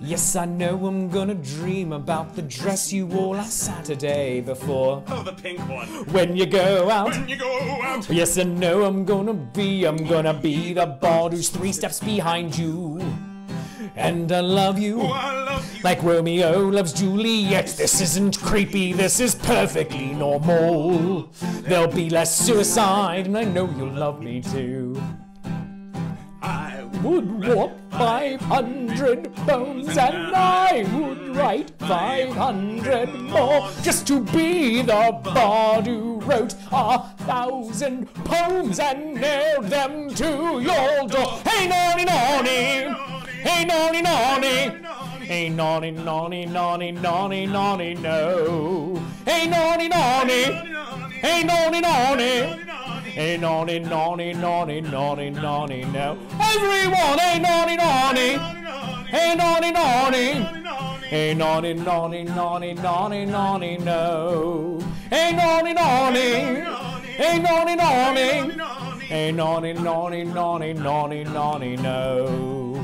Speaker 3: yes, I know I'm gonna dream about the dress you wore last Saturday before.
Speaker 5: oh, the pink one.
Speaker 3: When you go out,
Speaker 5: When you go out,
Speaker 3: yes, I know I'm gonna be the bard who's 3 steps behind you. And I love you,
Speaker 5: I love you.
Speaker 3: like Romeo loves Juliet. This isn't creepy, this is perfectly normal. There'll be less suicide, and I know you'll love me too.
Speaker 5: I
Speaker 3: Would walk 500 poems, and I would write 500 more, just to be the bard who wrote 1,000 poems and nailed them to your door. Hey, naughty, naughty! Hey, naughty, naughty! Hey, naughty, naughty, naughty, naughty, naughty, no! Hey, naughty, naughty! Hey, naughty, naughty! Hey, naughty, naughty, naughty, naughty, naughty, no! Everyone, hey, naughty, naughty! Hey, naughty, naughty! Hey, naughty, naughty, naughty, naughty, naughty, no! Hey, naughty, naughty! Hey, naughty, naughty! Hey, naughty, naughty, naughty, naughty, naughty, no!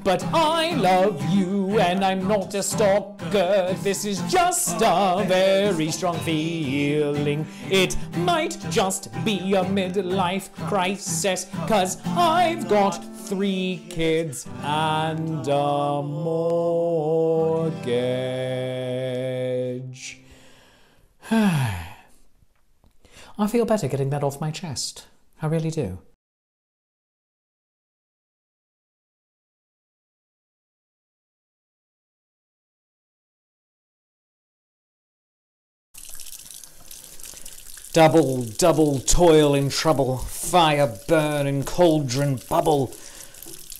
Speaker 3: But I love you and I'm not a stalker. This is just a very strong feeling. It might just be a midlife crisis, 'cause I've got 3 kids and a mortgage. I feel better getting that off my chest. I really do. Double, double toil in trouble, fire burn and cauldron bubble.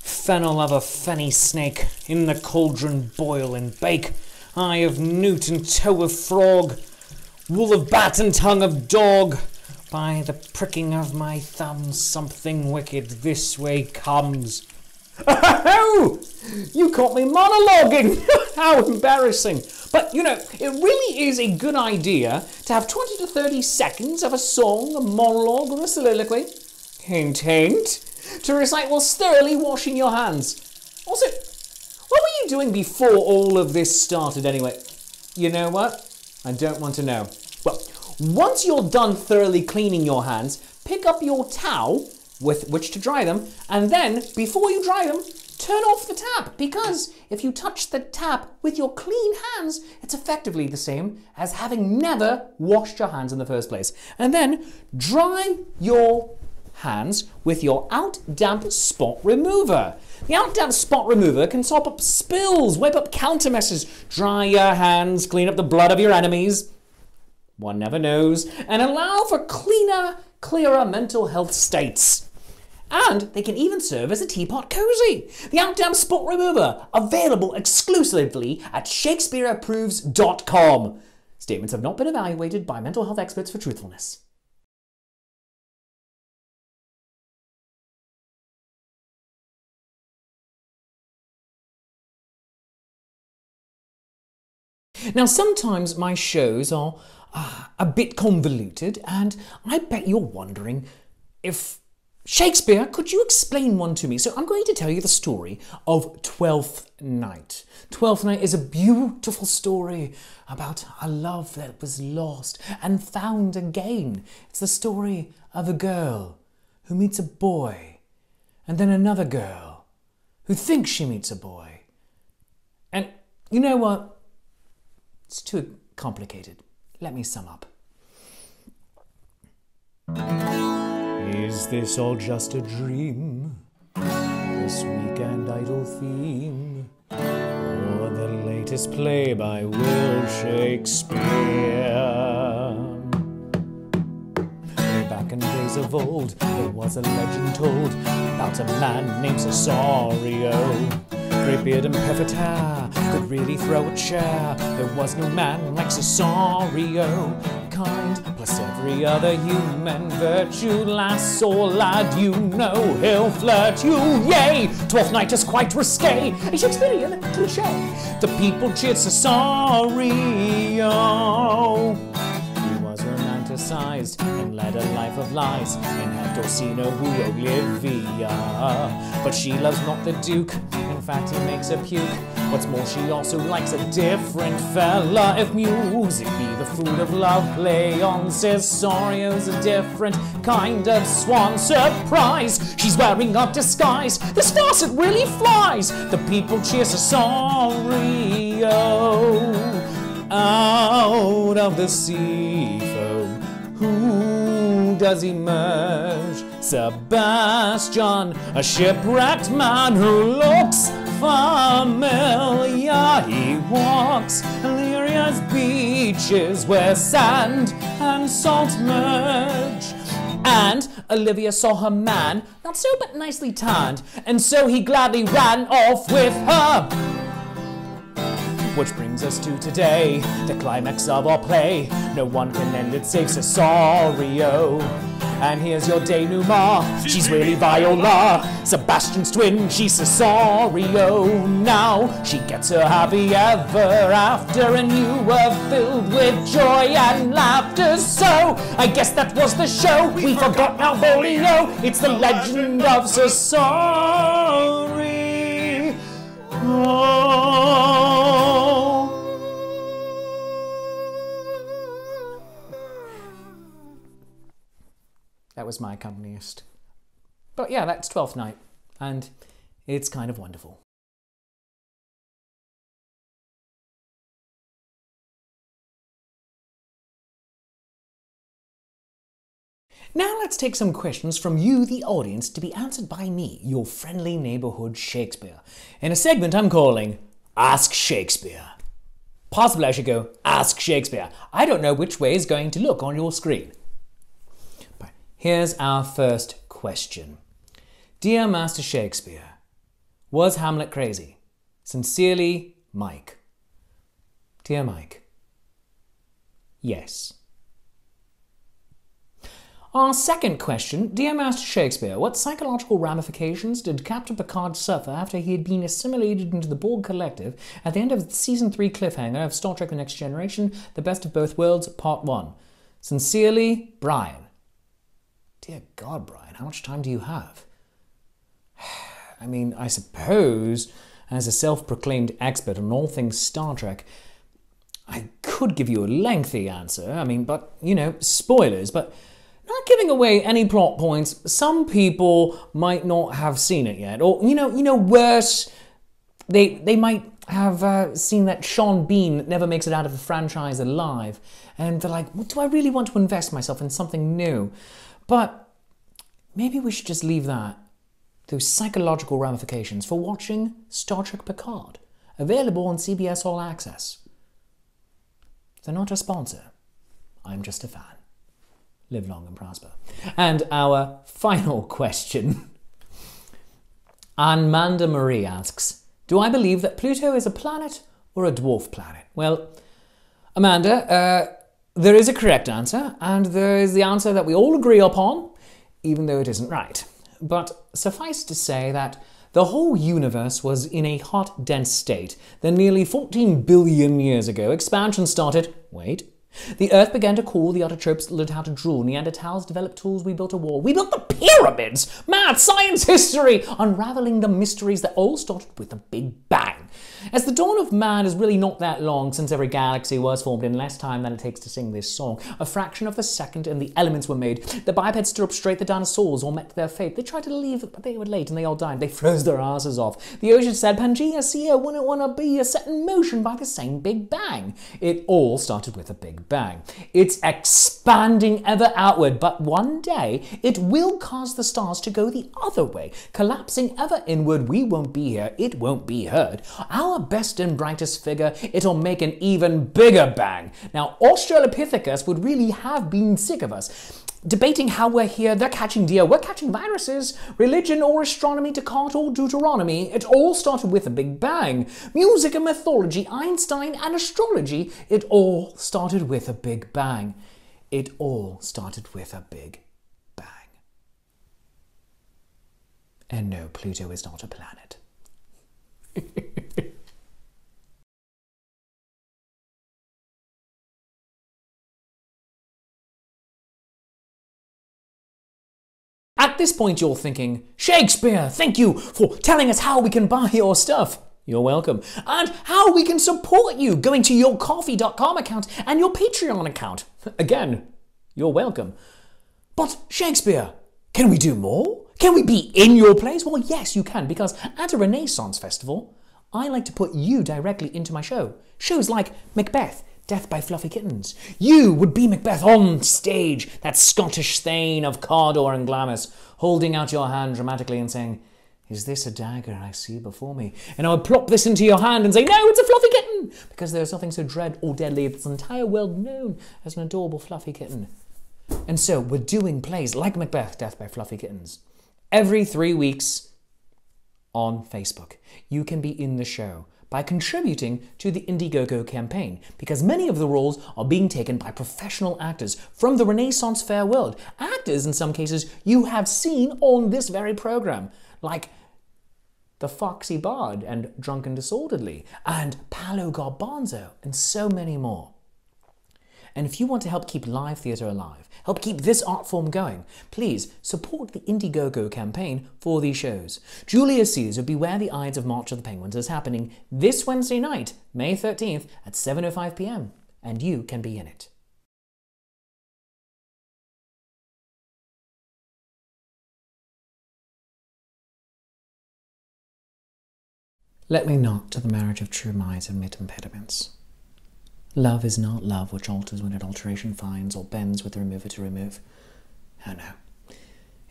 Speaker 3: Fennel of a fenny snake, in the cauldron boil and bake. Eye of newt and toe of frog, wool of bat and tongue of dog. By the pricking of my thumb, something wicked this way comes. Oh! You caught me monologuing! How embarrassing! But, you know, it really is a good idea to have 20 to 30 seconds of a song, a monologue, or a soliloquy. Hint, hint. To recite whilst thoroughly washing your hands. Also, what were you doing before all of this started anyway? You know what? I don't want to know. Well, once you're done thoroughly cleaning your hands, pick up your towel with which to dry them, and then, before you dry them, turn off the tap, because if you touch the tap with your clean hands, it's effectively the same as having never washed your hands in the first place. And then dry your hands with your Out Damp Spot Remover. The Out Damp Spot Remover can sop up spills, wipe up countermeasures, dry your hands, clean up the blood of your enemies, one never knows, and allow for cleaner, clearer mental health states. And they can even serve as a teapot cozy. The Out Damp Spot Remover, available exclusively at ShakespeareApproves.com. Statements have not been evaluated by mental health experts for truthfulness. Now, sometimes my shows are a bit convoluted, and I bet you're wondering if Shakespeare, could you explain one to me? So I'm going to tell you the story of Twelfth Night. Twelfth Night is a beautiful story about a love that was lost and found again. It's the story of a girl who meets a boy, and then another girl who thinks she meets a boy. And you know what? It's too complicated. Let me sum up. Is this all just a dream? This weekend idle theme? Or the latest play by Will Shakespeare? Back in days of old, there was a legend told about a man named Cesario. Grey beard and perfect hair, could really throw a chair. There was no man like Cesario. Kind, plus every other human virtue. Lass or lad, you know he'll flirt you. Yay! Twelfth night is quite risque, a Shakespearean cliche. The people cheered Cesario. And led a life of lies and had Dorsino woo Olivia. But she loves not the Duke, in fact he makes her puke. What's more, she also likes a different fella. If music be the food of love, play on Cesario's a different kind of swan. Surprise, she's wearing a disguise. This faucet really flies. The people cheer Cesario out of the sea foam. Who does emerge? Sebastian, a shipwrecked man who looks familiar. He walks Illyria's beaches where sand and salt merge. And Olivia saw her man, not so but nicely tanned, and so he gladly ran off with her. Which brings us to today, the climax of our play. No one can end it save Cesario. And here's your denouement, she's really Viola. Sebastian's twin, she's Cesario. Now she gets her happy ever after, and you were filled with joy and laughter. So I guess that was the show. We forgot Malvolio. It's the legend of Cesario. That was my accompanist. But yeah, that's 12th night, and it's kind of wonderful. Now let's take some questions from you, the audience, to be answered by me, your friendly neighbourhood Shakespeare, in a segment I'm calling Ask Shakespeare. Possibly I should go Ask Shakespeare. I don't know which way is going to look on your screen. But here's our first question. Dear Master Shakespeare, was Hamlet crazy? Sincerely, Mike. Dear Mike, yes. Our second question, Dear Master Shakespeare, what psychological ramifications did Captain Picard suffer after he had been assimilated into the Borg Collective at the end of the Season 3 cliffhanger of Star Trek The Next Generation, The Best of Both Worlds, Part 1? Sincerely, Brian. Dear God, Brian, how much time do you have? I mean, I suppose, as a self-proclaimed expert on all things Star Trek, I could give you a lengthy answer. I mean, but, you know, spoilers, but not giving away any plot points. Some people might not have seen it yet, or you know, worse, they might have seen that Sean Bean never makes it out of the franchise alive, and they're like, well, do I really want to invest myself in something new? But maybe we should just leave that, those psychological ramifications, for watching Star Trek Picard, available on CBS All Access. They're not a sponsor. I'm just a fan. Live long and prosper. And our final question. Amanda Marie asks, do I believe that Pluto is a planet or a dwarf planet? Well, Amanda, there is a correct answer, and there is the answer that we all agree upon, even though it isn't right. But suffice to say that the whole universe was in a hot, dense state. Then nearly 14 billion years ago, expansion started. Wait. The Earth began to cool, the autotrophs learned how to drool, Neanderthals developed tools, we built a wall. We built the pyramids! Mad science history! Unraveling the mysteries that all started with a big bang. As the dawn of man is really not that long since every galaxy was formed in less time than it takes to sing this song, a fraction of a second and the elements were made. The bipeds stood up straight, the dinosaurs all met their fate. They tried to leave, but they were late and they all died. They froze their asses off. The ocean said, Pangea, Sia, wouldn't wanna be set in motion by the same Big Bang. It all started with a Big Bang. It's expanding ever outward, but one day it will cause the stars to go the other way, collapsing ever inward. We won't be here, it won't be heard. Our best and brightest figure, it'll make an even bigger bang. Now, Australopithecus would really have been sick of us. Debating how we're here, they're catching deer, we're catching viruses. Religion or astronomy, Descartes or Deuteronomy, it all started with a Big Bang. Music and mythology, Einstein and astrology, it all started with a Big Bang. It all started with a Big Bang. And no, Pluto is not a planet. At this point you're thinking, Shakespeare, thank you for telling us how we can buy your stuff. You're welcome. And how we can support you, going to your coffee.com account and your Patreon account. Again, you're welcome. But Shakespeare, can we do more? Can we be in your place? Well, yes, you can, because at a Renaissance festival, I like to put you directly into my show. Shows like Macbeth, Death by Fluffy Kittens. You would be Macbeth on stage, that Scottish thane of Cawdor and Glamis, holding out your hand dramatically and saying, is this a dagger I see before me? And I would plop this into your hand and say, no, it's a fluffy kitten! Because there's nothing so dread or deadly in this entire world known as an adorable fluffy kitten. And so we're doing plays like Macbeth, Death by Fluffy Kittens, every 3 weeks on Facebook. You can be in the show by contributing to the Indiegogo campaign, because many of the roles are being taken by professional actors from the Renaissance fair world. Actors, in some cases, you have seen on this very program, like the Foxy Bard and Drunken Disorderly, and Paolo Garbanzo, and so many more. And if you want to help keep live theatre alive, help keep this art form going, please support the Indiegogo campaign for these shows. Julius Caesar, Beware the Ides of March of the Penguins is happening this Wednesday night, May 13th at 7:05 p.m, and you can be in it. Let me not to the marriage of true minds admit impediments. Love is not love which alters when it alteration finds, or bends with the remover to remove. Oh no.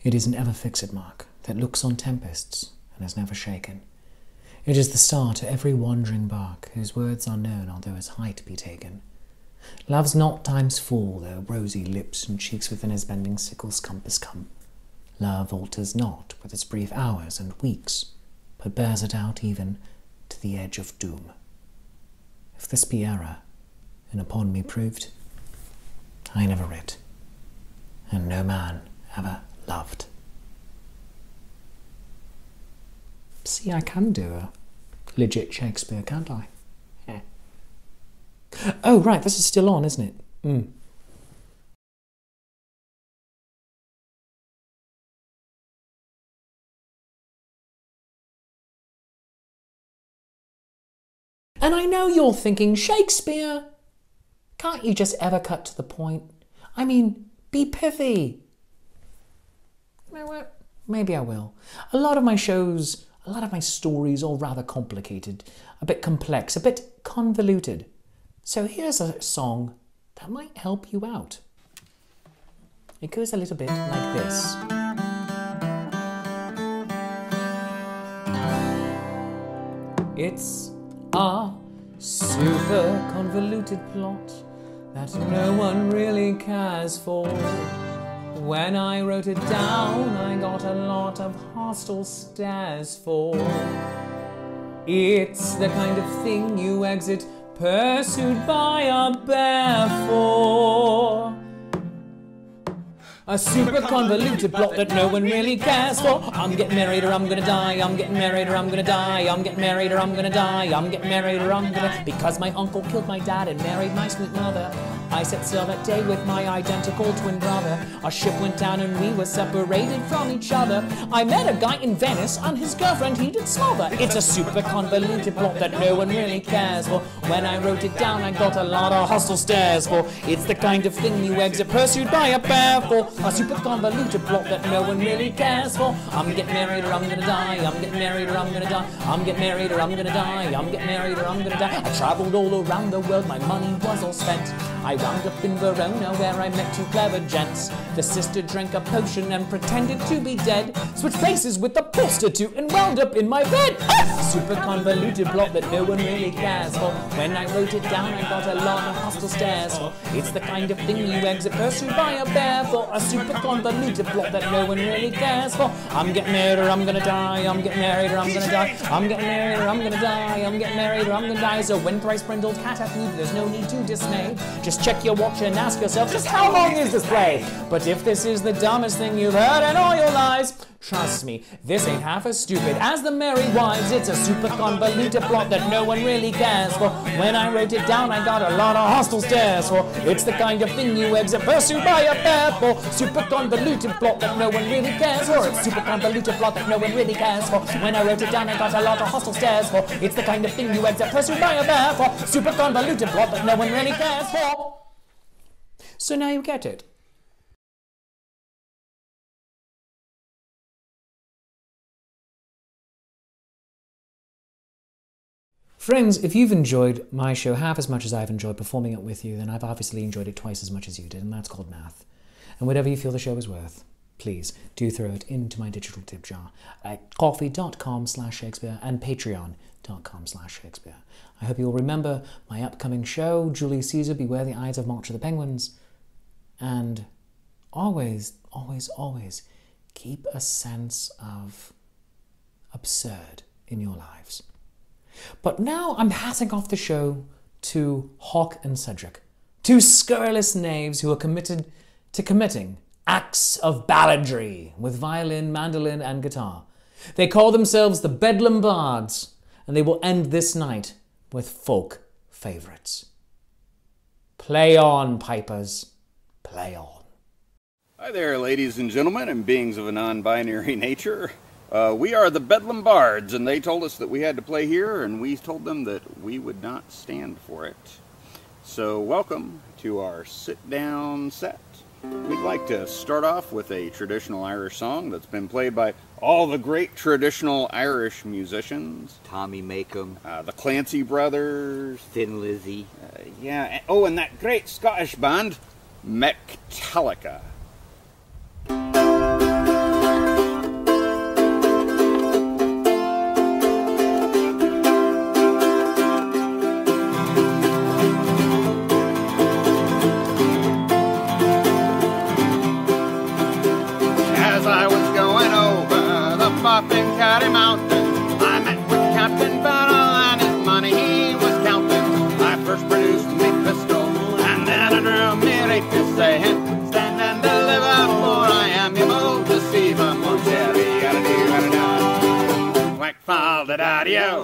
Speaker 3: It is an ever-fixed mark that looks on tempests and is never shaken. It is the star to every wandering bark, whose words are known although his height be taken. Love's not time's fool, though rosy lips and cheeks within his bending sickle's compass come. Love alters not with its brief hours and weeks, but bears it out even to the edge of doom. If this be error, and upon me proved, I never writ, and no man ever loved. See, I can do a legit Shakespeare, can't I? Yeah. Oh, right, this is still on, isn't it? And I know you're thinking, Shakespeare, can't you just ever cut to the point? I mean, be pithy. You know what? Maybe I will. A lot of my shows, a lot of my stories are rather complicated, a bit complex, a bit convoluted. So here's a song that might help you out. It goes a little bit like this. It's a super convoluted plot that no one really cares for. When I wrote it down, I got a lot of hostile stares for. It's the kind of thing you exit pursued by a bear for. A super convoluted plot that no one really cares for. I'm getting married or I'm gonna die. I'm getting married or I'm gonna die. I'm getting married or I'm gonna die. I'm getting married or I'm gonna... Because my uncle killed my dad and married my sweet mother. I set sail that day with my identical twin brother. Our ship went down and we were separated from each other. I met a guy in Venice and his girlfriend he did smother. It's a super convoluted plot that no one really cares for. When I wrote it down I got a lot of hostile stares for. It's the kind of thing you exit pursued by a bear for. A super convoluted plot that no one really cares for. I'm getting married or I'm gonna die. I'm getting married or I'm gonna die. I'm getting married or I'm gonna die. I'm getting married or I'm gonna die. I travelled all around the world, my money was all spent. I wound up in Verona where I met two clever gents. The sister drank a potion and pretended to be dead. Switched places with the prostitute and wound up in my bed. Super convoluted plot that no one really cares for. When I wrote it down I got a lot of hostile stares for. It's the kind of thing you exit pursued by a bear for. A super convoluted plot that no one really cares for. I'm getting married or I'm gonna die. I'm getting married or I'm gonna die. I'm getting married or I'm gonna die. I'm getting married or I'm gonna die. So when Thrice Brindled cat at you, there's no need to dismay. Just check your watch and ask yourself, just how long is this play? But if this is the dumbest thing you've heard in all your lives, trust me, this ain't half as stupid as the Merry Wives. It's a super convoluted plot that no one really cares for. When I wrote it down, I got a lot of hostile stares for. It's the kind of thing you exit pursued by a bear for. Super convoluted plot that no one really cares for. It's super convoluted plot that no one really cares for. When I wrote it down, I got a lot of hostile stares for. It's the kind of thing you exit pursued by a bear for. Super convoluted plot that no one really cares for. So now you get it. Friends, if you've enjoyed my show half as much as I've enjoyed performing it with you, then I've obviously enjoyed it twice as much as you did, and that's called math. And whatever you feel the show is worth, please do throw it into my digital tip jar at coffee.com/Shakespeare and patreon.com/Shakespeare. I hope you'll remember my upcoming show, Julius Caesar, Beware the Ides of March of the Penguins. And always, always, always keep a sense of absurd in your lives. But now I'm passing off the show to Hawk and Cedric, two scurrilous knaves who are committed to committing acts of balladry with violin, mandolin, and guitar. They call themselves the Bedlam Bards, and they will end this night with folk favourites. Play on, pipers, play on.
Speaker 8: Hi there, ladies and gentlemen, and beings of a non-binary nature. We are the Bedlam Bards, and they told us that we had to play here, and we told them that we would not stand for it. So welcome to our sit-down set. We'd like to start off with a traditional Irish song that's been played by all the great traditional Irish musicians.
Speaker 9: Tommy Makem,
Speaker 8: The Clancy Brothers.
Speaker 9: Thin Lizzy.
Speaker 8: Yeah. Oh, and that great Scottish band, Metallica.
Speaker 5: Caddy Mountain, I met with Captain Battle and his money he was counting. I first produced me pistol, and then I drew me rapist, saying, stand and deliver, for I am your old deceiver, mon cherry, yada-dee-yada-da. Whack fall the daddy-o,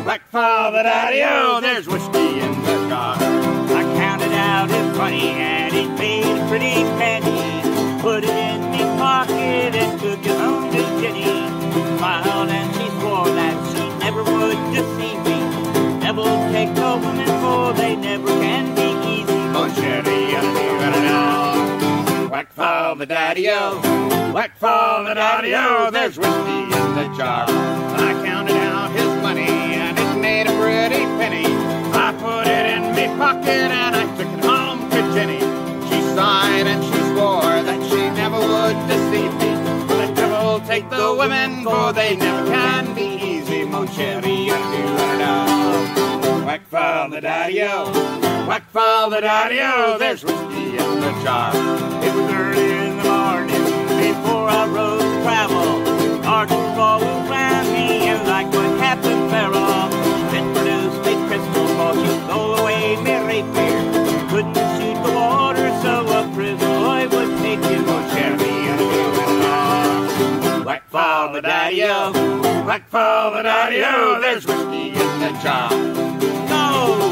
Speaker 5: whack fall the daddy-o, there's whiskey in the jar.
Speaker 10: I counted out his money and he paid a pretty penny, put it in me pocket and took it home to Jenny. Smiled and she swore that she never would deceive me. Never take no woman, for they never can be easy.
Speaker 5: Oh, cherry, yada-dee-yada-da. Whack fall the daddy-o, whack fall the daddy-o, there's whiskey in the jar. I counted out his money and it made a pretty penny. I put it in me pocket and I took it home to Jenny. She sighed and she swore that she never would deceive me. Take the women, for they never can be easy. Mon cherry, yada-doo-yada-da. Whack fall the daddy-o, whack fall the daddy-o, there's whiskey in the jar.
Speaker 10: It was early in the morning before I rose to travel. Archers all around me and like what happened Pharaoh. Then produced me pistol, for she stole away me rapier. Couldn't shoot the water, so a prison boy would take it. Mon cherry, yada-doo-yada-da.
Speaker 5: Whack fall the daddy-o, whack fall the daddy-o, there's whiskey in the jar.
Speaker 10: Go!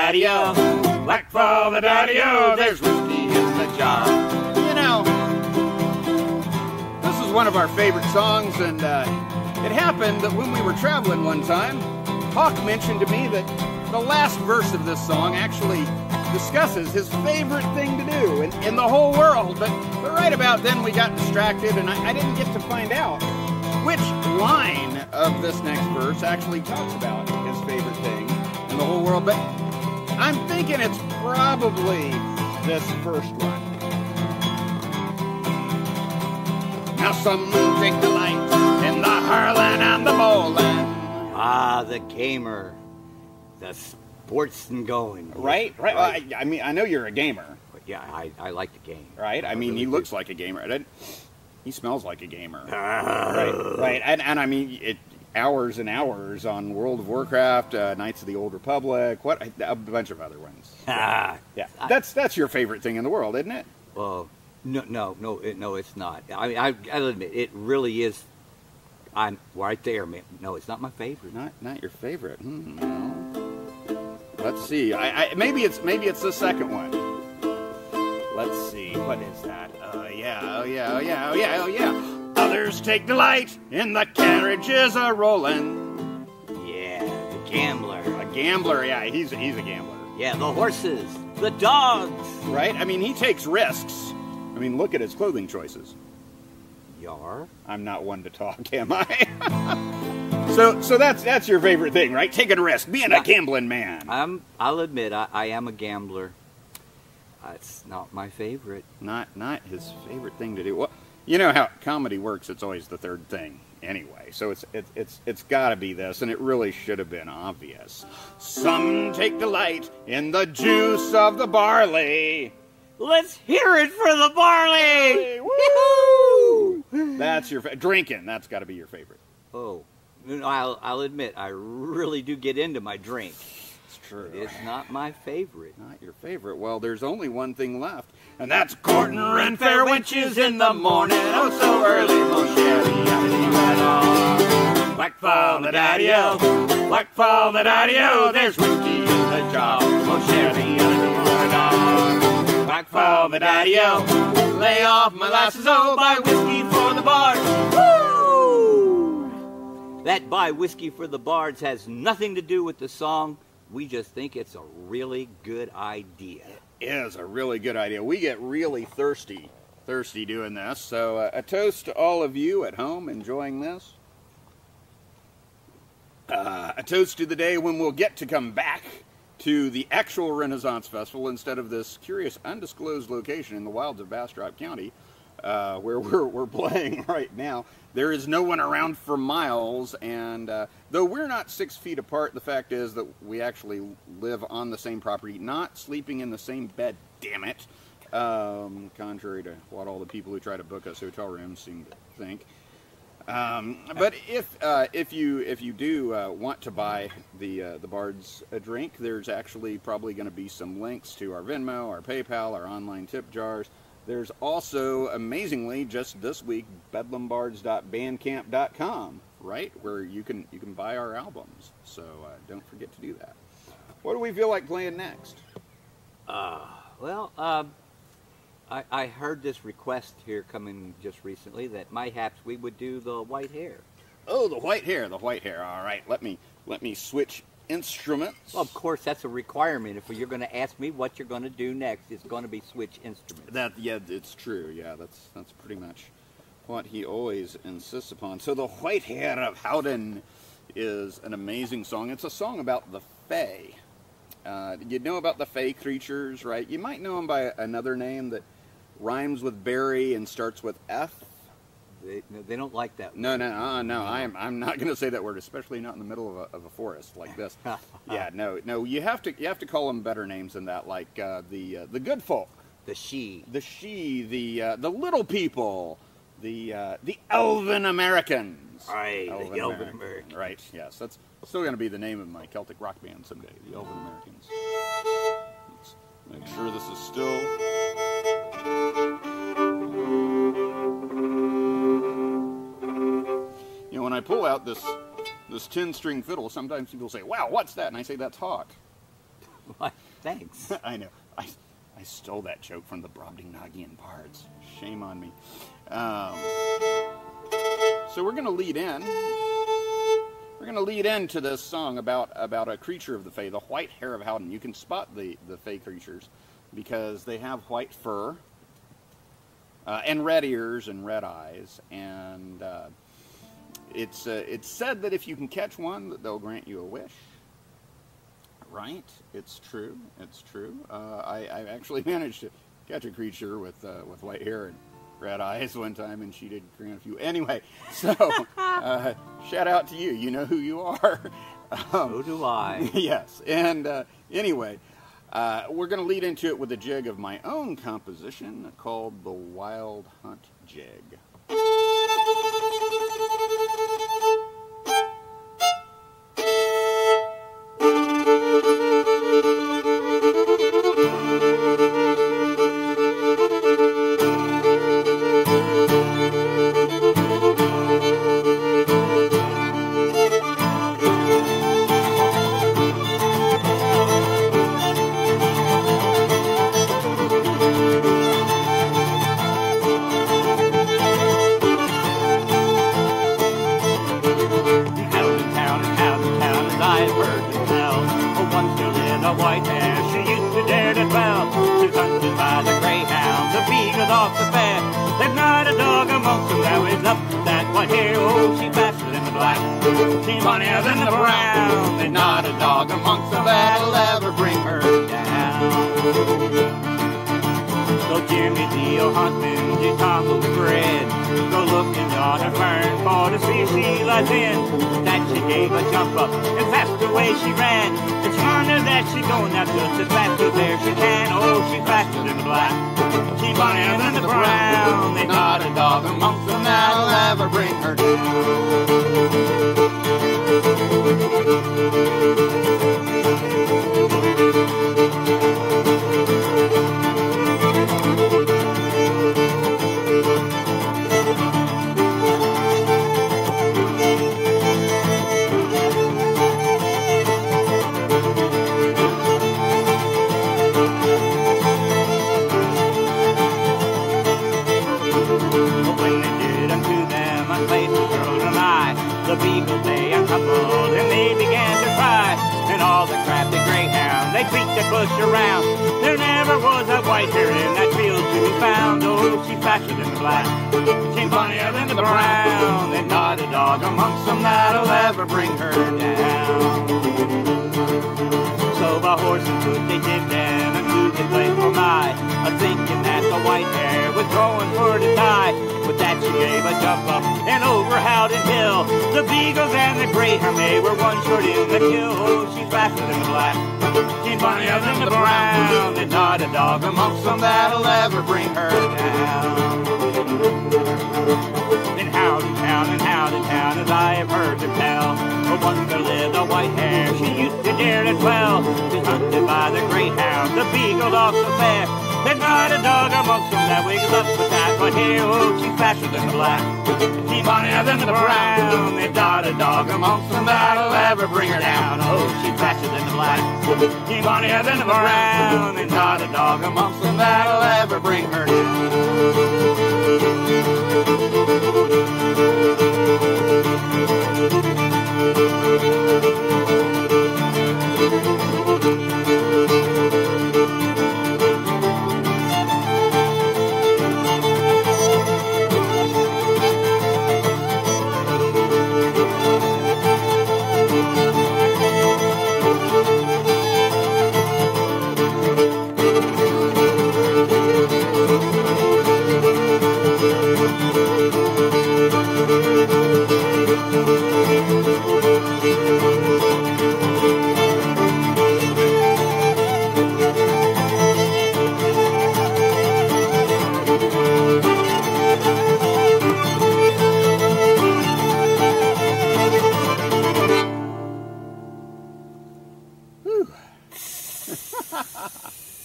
Speaker 10: daddy-o, whack for the daddy-o, there's whiskey in the jar.
Speaker 8: You know, this is one of our favorite songs, and it happened that when we were traveling one time, Hawk mentioned to me that the last verse of this song actually discusses his favorite thing to do in the whole world, but right about then we got distracted, and I didn't get to find out which line of this next verse actually talks about his favorite thing in the whole world, but I'm thinking it's probably this first one. Now some take delight in the hurling and the bowling.
Speaker 10: Ah, the gamer, the sportsman going.
Speaker 8: Right. Well, I mean, I know you're a gamer.
Speaker 10: Yeah, I like the game.
Speaker 8: Right? I mean, he looks like a gamer. He smells like a gamer. Right. And I mean, hours and hours on World of Warcraft, Knights of the Old Republic, a bunch of other ones. Yeah. That's your favorite thing in the world, isn't it?
Speaker 10: Well, no, it's not. I mean, I'll admit, it really is. I'm right there, man. No, it's not my favorite.
Speaker 8: Not your favorite. No. Let's see. Maybe it's the second one. Let's see. What is that? Oh yeah. Others take delight in the carriages a rolling.
Speaker 10: Yeah, the gambler.
Speaker 8: A gambler. Yeah, he's a gambler.
Speaker 10: Yeah, the horses, the dogs.
Speaker 8: Right. I mean, he takes risks. I mean, look at his clothing choices.
Speaker 10: Yar.
Speaker 8: I'm not one to talk, am I? So that's your favorite thing, right? Taking a risk, being a gambling man.
Speaker 10: I'll admit I am a gambler. It's not my favorite.
Speaker 8: Not his favorite thing to do. Well, you know how comedy works. It's always the third thing anyway. So it's got to be this, and it really should have been obvious. Some take delight in the juice of the barley.
Speaker 10: Let's hear it for the barley!
Speaker 8: Woo! That's your drinking. That's got to be your favorite.
Speaker 10: Oh, I'll admit I really do get into my drink.
Speaker 8: It's true.
Speaker 10: It's not my favorite.
Speaker 8: Not your favorite. Well, there's only one thing left, and that's courting Ren Faire wenches in the morning. Oh, so early, mon chéri. Whack for the daddy-o, whack for the daddy-o. There's whiskey in the jar, mon chéri. Whack for the daddy-o, lay off molasses, oh, buy whiskey for the bards.
Speaker 10: Woo! That buy whiskey for the bards has nothing to do with the song. We just think it's a really good idea.
Speaker 8: It is a really good idea. We get really thirsty doing this. So a toast to all of you at home enjoying this. A toast to the day when we'll get to come back to the actual Renaissance Festival instead of this curious undisclosed location in the wilds of Bastrop County, where we're playing right now. There is no one around for miles, and though we're not 6 feet apart, the fact is that we actually live on the same property, not sleeping in the same bed, damn it, contrary to what all the people who try to book us hotel rooms seem to think. But if you do want to buy the Bards a drink, there's actually probably going to be some links to our Venmo, our PayPal, our online tip jars. There's also, amazingly, just this week, bedlambards.bandcamp.com, right, where you can buy our albums. So don't forget to do that. What do we feel like playing next?
Speaker 10: I heard this request here coming just recently that mayhaps we would do the white hair.
Speaker 8: Oh, the white hair. All right, let me switch instruments.
Speaker 10: Well, of course, that's a requirement. If you're going to ask me what you're going to do next, it's going to be switch instruments.
Speaker 8: It's true. Yeah, that's pretty much what he always insists upon. So the White Hair of Howden is an amazing song. It's a song about the Fae. You know about the Fae creatures, right? You might know them by another name that rhymes with berry and starts with F.
Speaker 10: They don't like that.
Speaker 8: No. I'm not going to say that word, especially not in the middle of a forest like this. Yeah, no. You have to call them better names than that, like the good folk,
Speaker 10: the
Speaker 8: the little people, the Elven Americans.
Speaker 10: Right, the Elven Americans.
Speaker 8: Right. Yes, that's still going to be the name of my Celtic rock band someday. The Elven Americans. Let's make sure this is still. You know, when I pull out this 10-string fiddle, sometimes people say, "Wow, what's that?" And I say, "That's Hawk."
Speaker 10: Why, thanks.
Speaker 8: I know. I stole that joke from the Bedlam Bards. Shame on me. So we're going to lead in. We're going to lead into this song about a creature of the Fae, the white hare of Howden. You can spot the Fae creatures because they have white fur and red ears and red eyes. And it's said that if you can catch one, that they'll grant you a wish. Right? It's true. It's true. I actually managed to catch a creature with white hair and red eyes one time, and she did grant a few. Anyway, so shout out to you. You know who you are.
Speaker 10: So do I.
Speaker 8: Yes. And anyway, we're going to lead into it with a jig of my own composition called the Wild Hunt Jig.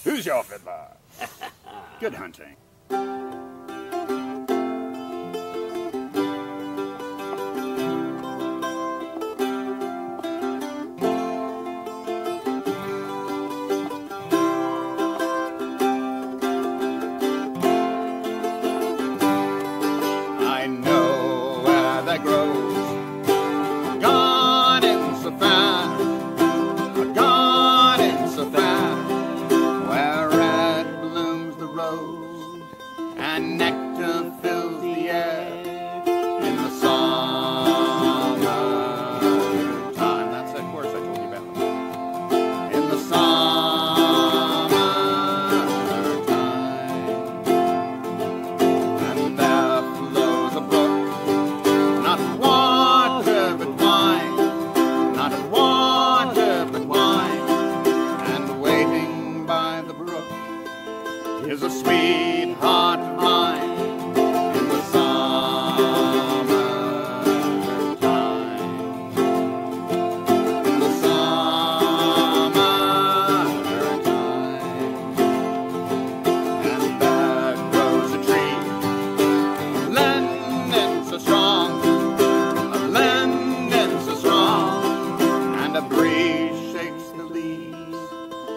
Speaker 8: Who's your fiddler? Good hunting. fair, a garden's so fair, where red blooms the rose and nectar fills the air in the summertime. That's that chorus I told you about. In the summertime, and there flows a brook, not water but wine, not water but wine, and waiting by the brook is a sweetheart of mine. In the summertime, in the summertime, and there grows a tree, London so strong, London so strong, and a breeze shakes the leaves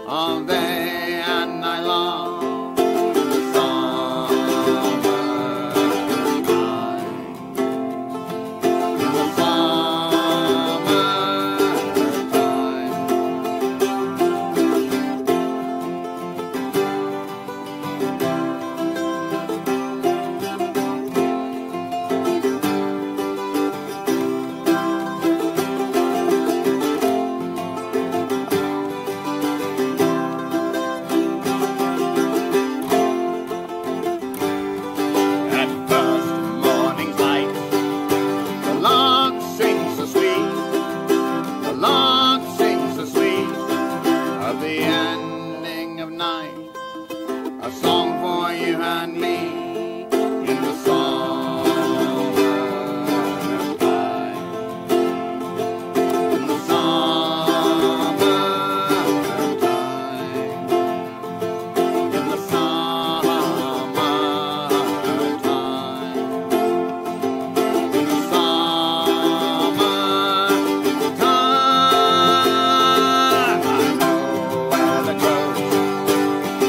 Speaker 8: all day and night long. In the summertime, in the At first morning's light, the lark sings so sweet, the lark sings so sweet, of the ending of night, a song for you and me. In the summertime, in the summertime, in the summertime, in the summertime. I know where the goes,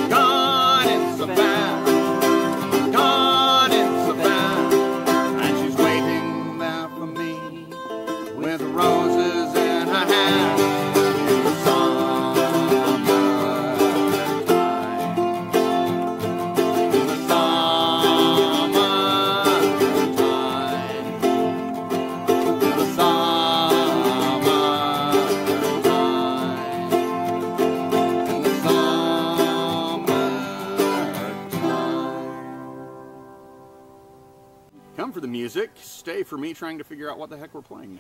Speaker 8: garden's so fair, garden's so fair, and she's waiting there for me with roses in her hair. In the summertime, in the summertime, in the summertime, in the summertime. Come for the music, stay for me trying to figure out what the heck we're playing.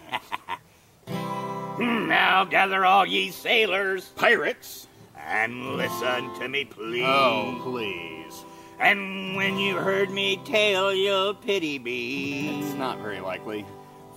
Speaker 10: Now gather all ye sailors
Speaker 8: Pirates?
Speaker 10: and listen to me, please.
Speaker 8: Oh, please.
Speaker 10: And when you heard me tell, you'll pity me.
Speaker 8: It's not very likely.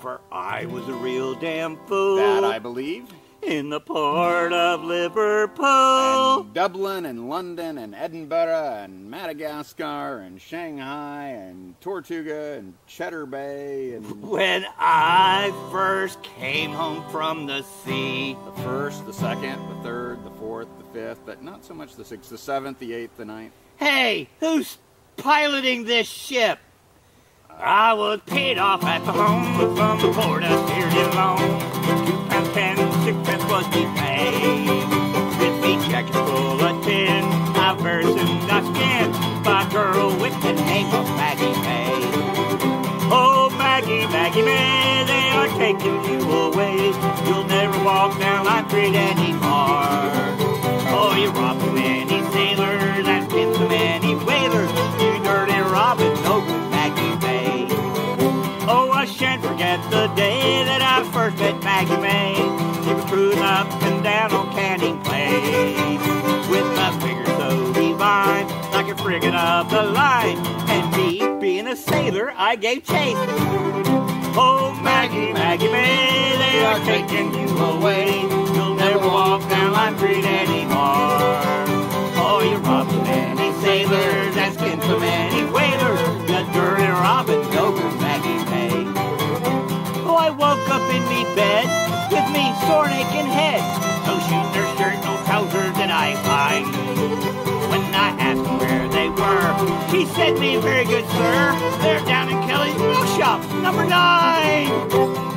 Speaker 10: For I was a real damn fool.
Speaker 8: That I believe.
Speaker 10: In the port of Liverpool.
Speaker 8: And Dublin and London and Edinburgh and Madagascar and Shanghai and Tortuga and Cheddar Bay and
Speaker 10: When I first came home from the sea.
Speaker 8: the first, the second, the third, the fourth, the fifth, but not so much the sixth, the seventh, the eighth, the ninth.
Speaker 10: Hey, who's piloting this ship? I was paid off at the home from the port of Sierra Leone. £2.10, 6 was the pay. With me checked full of tin, I very soon got skinned by a girl with the name of Maggie May. Oh, Maggie, Maggie May, they are taking you away. You'll never walk down Line Street anymore. Oh, you robbed too many sailors and pinned too many whalers. You dirty Robin, no good Maggie May. Oh, I shan't forget the day that I first met Maggie May. She was cruising up and down on Canning Place with my fingers so divine, like a frigate of the line. And me, being a sailor, I gave chase. Oh, Maggie, Maggie May, they are taking you away. You'll never walk down Line Street anymore. Oh, you robbed too many sailors and skinned too many whalers. You dirty Robin, no good Maggie May. Oh, I woke up in me bed with me sore aching head. No shoes, no shirt, no trousers did I find. When I asked her where they were, she said me, very good sir, they're down in Kelly's Milk Shop, number 9.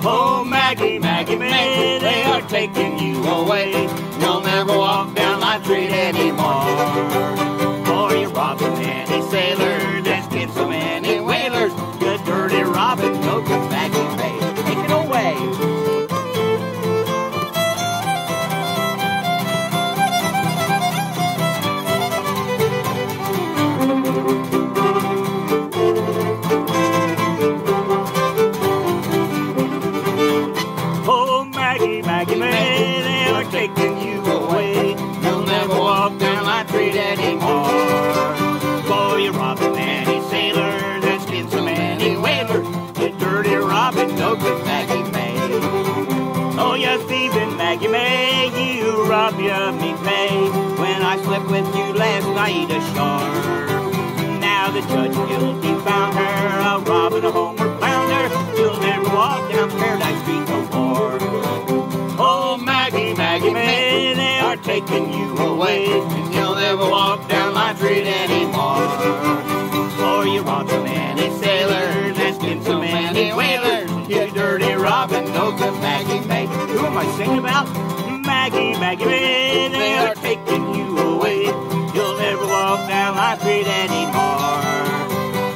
Speaker 10: Oh, Maggie, Maggie May, they are taking you away. You'll never walk down my street anymore. For you're robbing many sailors and skin so many whalers. You dirty Robin, no good Maggie May. Take it away. Oh, Maggie, Maggie May, they are taking you away. You'll never walk down my street anymore. For you're robbing many sailors and skin so many whalers. You dirty Robin, no good Maggie May. Oh, you thieving Maggie May, you robbed me pay. When I slept with you last night ashore. Now the judge guilty found her, a robbing a homeward bounder. You'll never walk down Paradise Street no more. Oh, Maggie, Maggie May, they are taking you away. And you'll never walk down my street anymore. For you robbed so many sailors and skinned so many whalers. You dirty Robin, no good Maggie May. Who am I singing about? Maggie, Maggie May, they are taking you away. You'll never walk down my street anymore.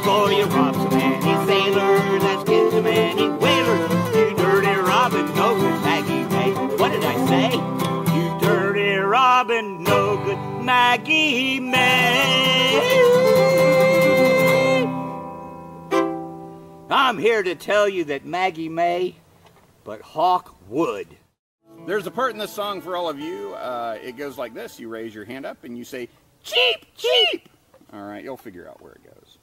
Speaker 10: For you robbed so many sailors and skinned so many whalers. You dirty Robin, no good Maggie May. What did I say? You dirty Robin, no good Maggie May. I'm here to tell you that Maggie May, but Hawk would.
Speaker 8: There's a part in this song for all of you. It goes like this. You raise your hand up and you say, cheap, cheap. All right, you'll figure out where it goes.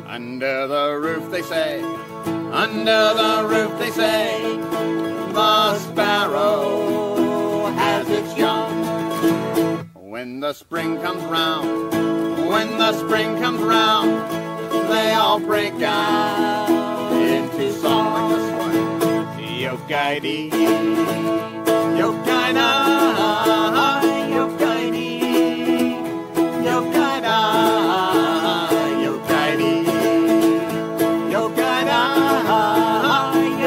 Speaker 8: Under the roof, they say, under the roof, they say, the sparrow has its young. When the spring comes round, when the spring comes round, they all break out into song like this one. Yo-guidee, yo-guida, yo-guidee, yo-guida, yo-guidee, yo-guida,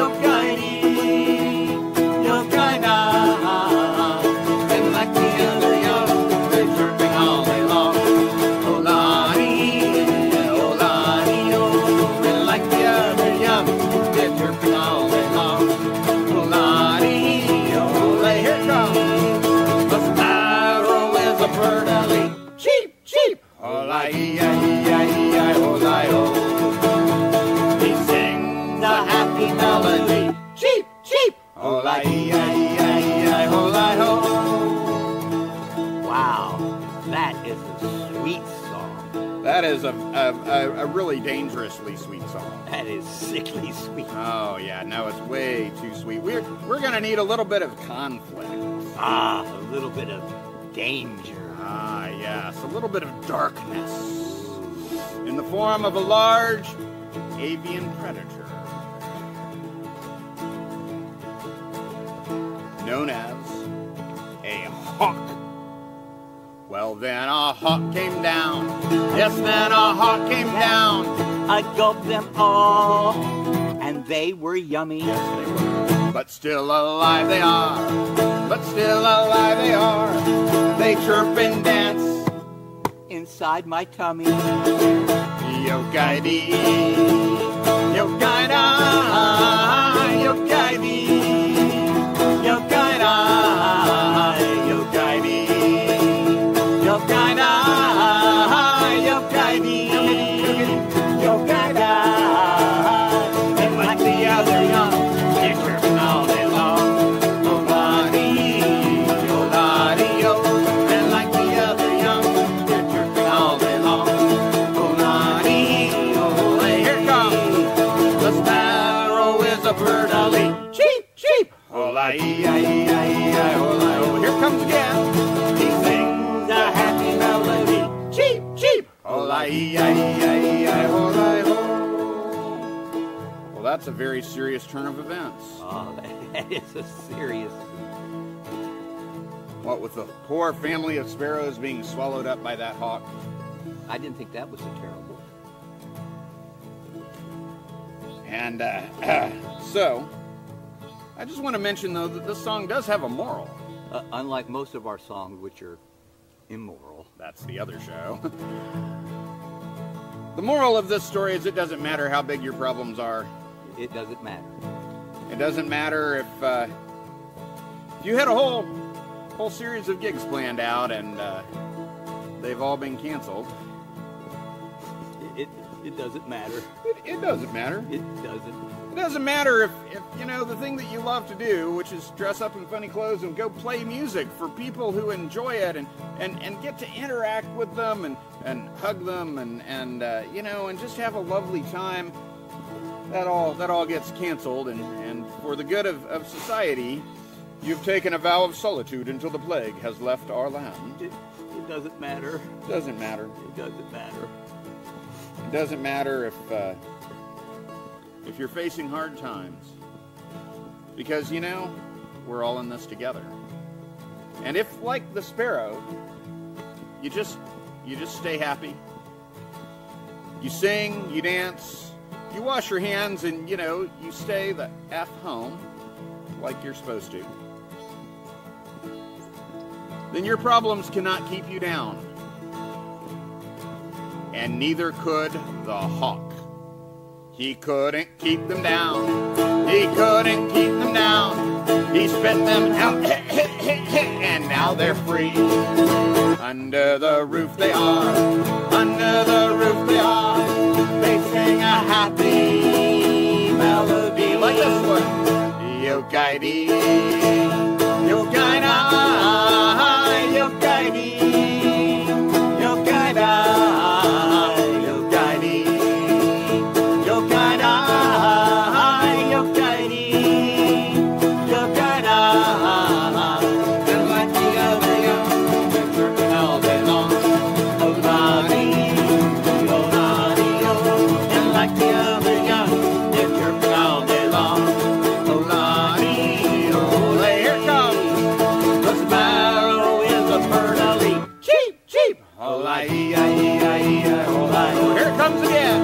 Speaker 8: yo-guidee, yo-guida. And like the other young, they're chirping all day long. Oh-la-dee, oh-la-dee, oh. And like the other young, they're chirping all day long. Oh-la-dee, oh-lay, here it comes. The sparrow is a bird alley. Cheep, cheep. Oh-la-ee-ay-ee-ay-ee-ay, oh-la-oh. He sings a happy melody. Cheep, cheep. Oh-la-ee-ay-ee-ay-ee-ay, oh-la-ho.
Speaker 10: Wow, that is a sweet song.
Speaker 8: That is a really dangerously sweet song.
Speaker 10: That is sickly sweet.
Speaker 8: Oh yeah, no, it's way too sweet. We're gonna need a little bit of conflict.
Speaker 10: Ah, a little bit of danger.
Speaker 8: Ah, yes, a little bit of darkness in the form of a large avian predator known as a hawk. Well, then a hawk came down. Yes, then a hawk came down.
Speaker 10: I gulped them all, and they were yummy.
Speaker 8: Yes, they were. But still alive they are. But still alive they are. They chirp and dance
Speaker 10: inside my tummy.
Speaker 8: Yo-guidee, yo-guida, yo-guidee, yo-guida, yo-guidee, yo-guida, yo-guidee, yo-guida. And like the other young, they're chirping all day long. Oh-la-dee, oh-la-dee-oh. And like the other young, they're chirping all day long. Oh-la-dee, oh-lay, here it comes. The sparrow is a bird alley. Cheep, cheep. Oh-la-ee-ay-ee-ay-ee-ay, oh-la-oh. Here comes again. He sings a happy melody. Cheep, cheep. Oh-la-ee-ay-ee-ay-ee-ay, oh-la-oh. Well, that's a very serious turn of events.
Speaker 10: Oh, that is a serious...
Speaker 8: What with the poor family of sparrows being swallowed up by that hawk?
Speaker 10: I didn't think that was so terrible.
Speaker 8: And so, I just want to mention, though, that this song does have a moral.
Speaker 9: Unlike most of our songs, which are immoral.
Speaker 8: That's the other show. The moral of this story is it doesn't matter how big your problems are.
Speaker 9: It doesn't matter.
Speaker 8: It doesn't matter if you had a whole series of gigs planned out and they've all been canceled.
Speaker 9: It doesn't matter.
Speaker 8: It doesn't matter.
Speaker 9: It doesn't.
Speaker 8: It doesn't matter if, you know, the thing that you love to do, which is dress up in funny clothes and go play music for people who enjoy it and get to interact with them and hug them and you know, and just have a lovely time. That all gets canceled, and for the good of society, you've taken a vow of solitude until the plague has left our land.
Speaker 9: It doesn't matter.
Speaker 8: It doesn't matter.
Speaker 9: It doesn't matter.
Speaker 8: It doesn't matter if you're facing hard times, because, you know, we're all in this together. And if, like the sparrow, you just stay happy, you sing, you dance, you wash your hands, and, you know, you stay the F home like you're supposed to, then your problems cannot keep you down. And neither could the hawk. He couldn't keep them down. He couldn't keep them down. He spit them out, and now they're free. Under the roof they are. Under the roof they are. They sing a happy melody like this one. Yo-guide-dee, yo-guide-I, yo-guide-dee, yo-guide-I, yo-guide-dee, yo-guide-I, yo-guide-dee, yo-guide-I. And like the other young, working all day long. Oh-la-dee, oh-la-dee, oh. And like the other young, they're chirping all day long. Oh-la-dee, oh. Here comes the sparrow is a bird-a-lee. Cheep, cheep. Oh-la-dee-I-ee-I-ee-I, oh-la. Here it comes again.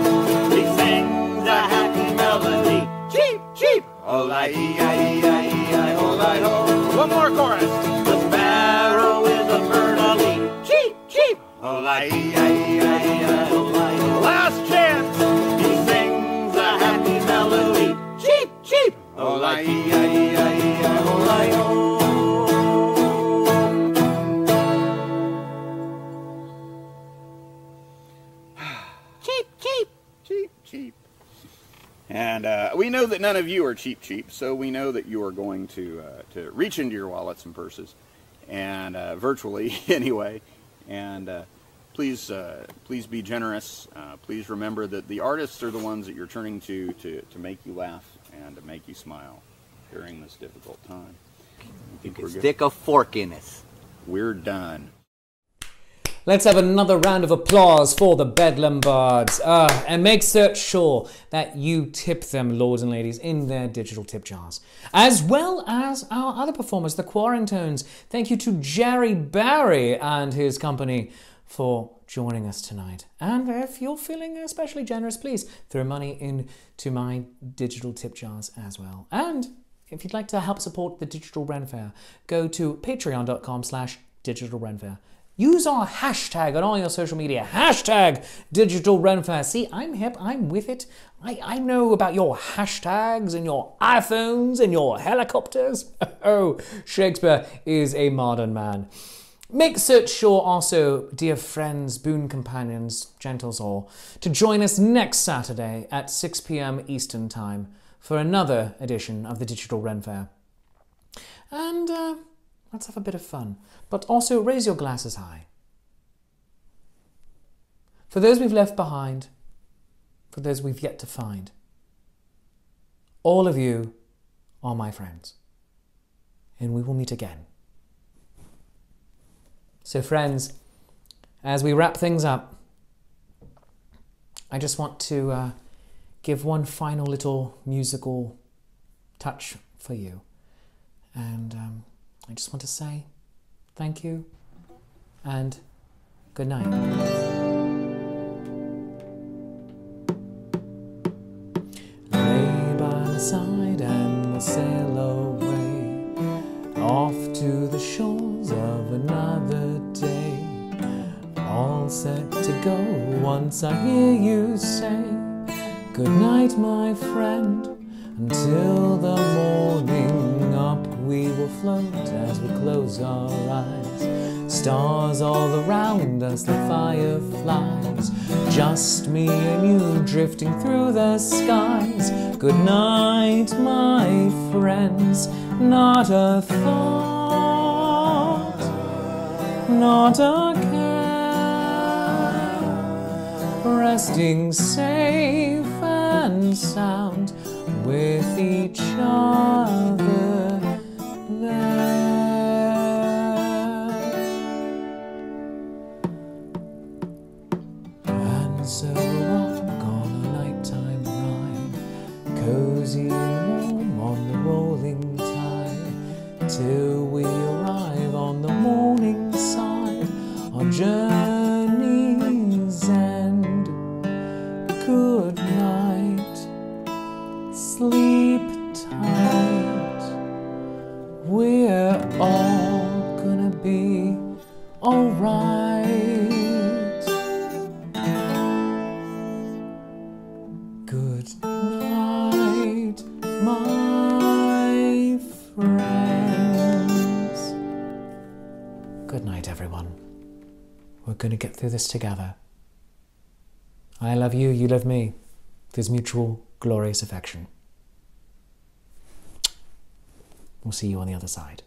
Speaker 8: He sings a happy melody. Cheep, cheep. Oh-la-dee-I-ee-I-ee-I, oh-la-ho. One more chorus. The sparrow is a bird-a-lee. Cheep, cheep. Oh-la-dee-I-ee-I-ee-I, oh-la-ho. Last chance. He sings a happy melody. Cheep, cheep. Oh-la-dee-I-ee-I-ee-I, oh-la-ho. Cheap, cheap, cheap, cheap. And we know that none of you are cheap, so we know that you are going to reach into your wallets and purses, and virtually anyway. And please be generous. Please remember that the artists are the ones that you're turning to make you laugh and to make you smile during this difficult time.
Speaker 9: You can stick a fork in us.
Speaker 8: We're done.
Speaker 3: Let's have another round of applause for the Bedlam Bards. And make sure that you tip them, lords and ladies, in their digital tip jars. As well as our other performers, the Quarantones. Thank you to Jerry Barry and his company for joining us tonight. And if you're feeling especially generous, please throw money into my digital tip jars as well. And if you'd like to help support the Digital Ren Faire, go to patreon.com/Digital Ren Faire. Use our hashtag on all your social media. Hashtag Digital Ren Faire. See, I'm hip. I'm with it. I know about your hashtags and your iPhones and your helicopters. Oh, Shakespeare is a modern man. Make sure also, dear friends, boon companions, gentles all, to join us next Saturday at 6 p.m. Eastern Time for another edition of the Digital Ren Faire. And let's have a bit of fun. But also raise your glasses high. For those we've left behind, for those we've yet to find, all of you are my friends. And we will meet again. So friends, as we wrap things up, I just want to give one final little musical touch for you. And I just want to say thank you and good night. inside and we'll sail away off to the shores of another day. All set to go once I hear you say, good night, my friend, until the morning. Up we will float as we close our eyes. Stars all around us like fireflies. Just me and you drifting through the skies. Good night, my friends. Not a thought, not a care. Resting safe and sound with each other there. And so we're off on a nighttime ride, cozy and warm on the rolling tide, till we arrive on the morning side, our journey's end. Good night, sleep tight, we're all gonna be alright. Good night, my friends. Good night, everyone. We're gonna get through this together. I love you, you love me. There's mutual, glorious affection. We'll see you on the other side.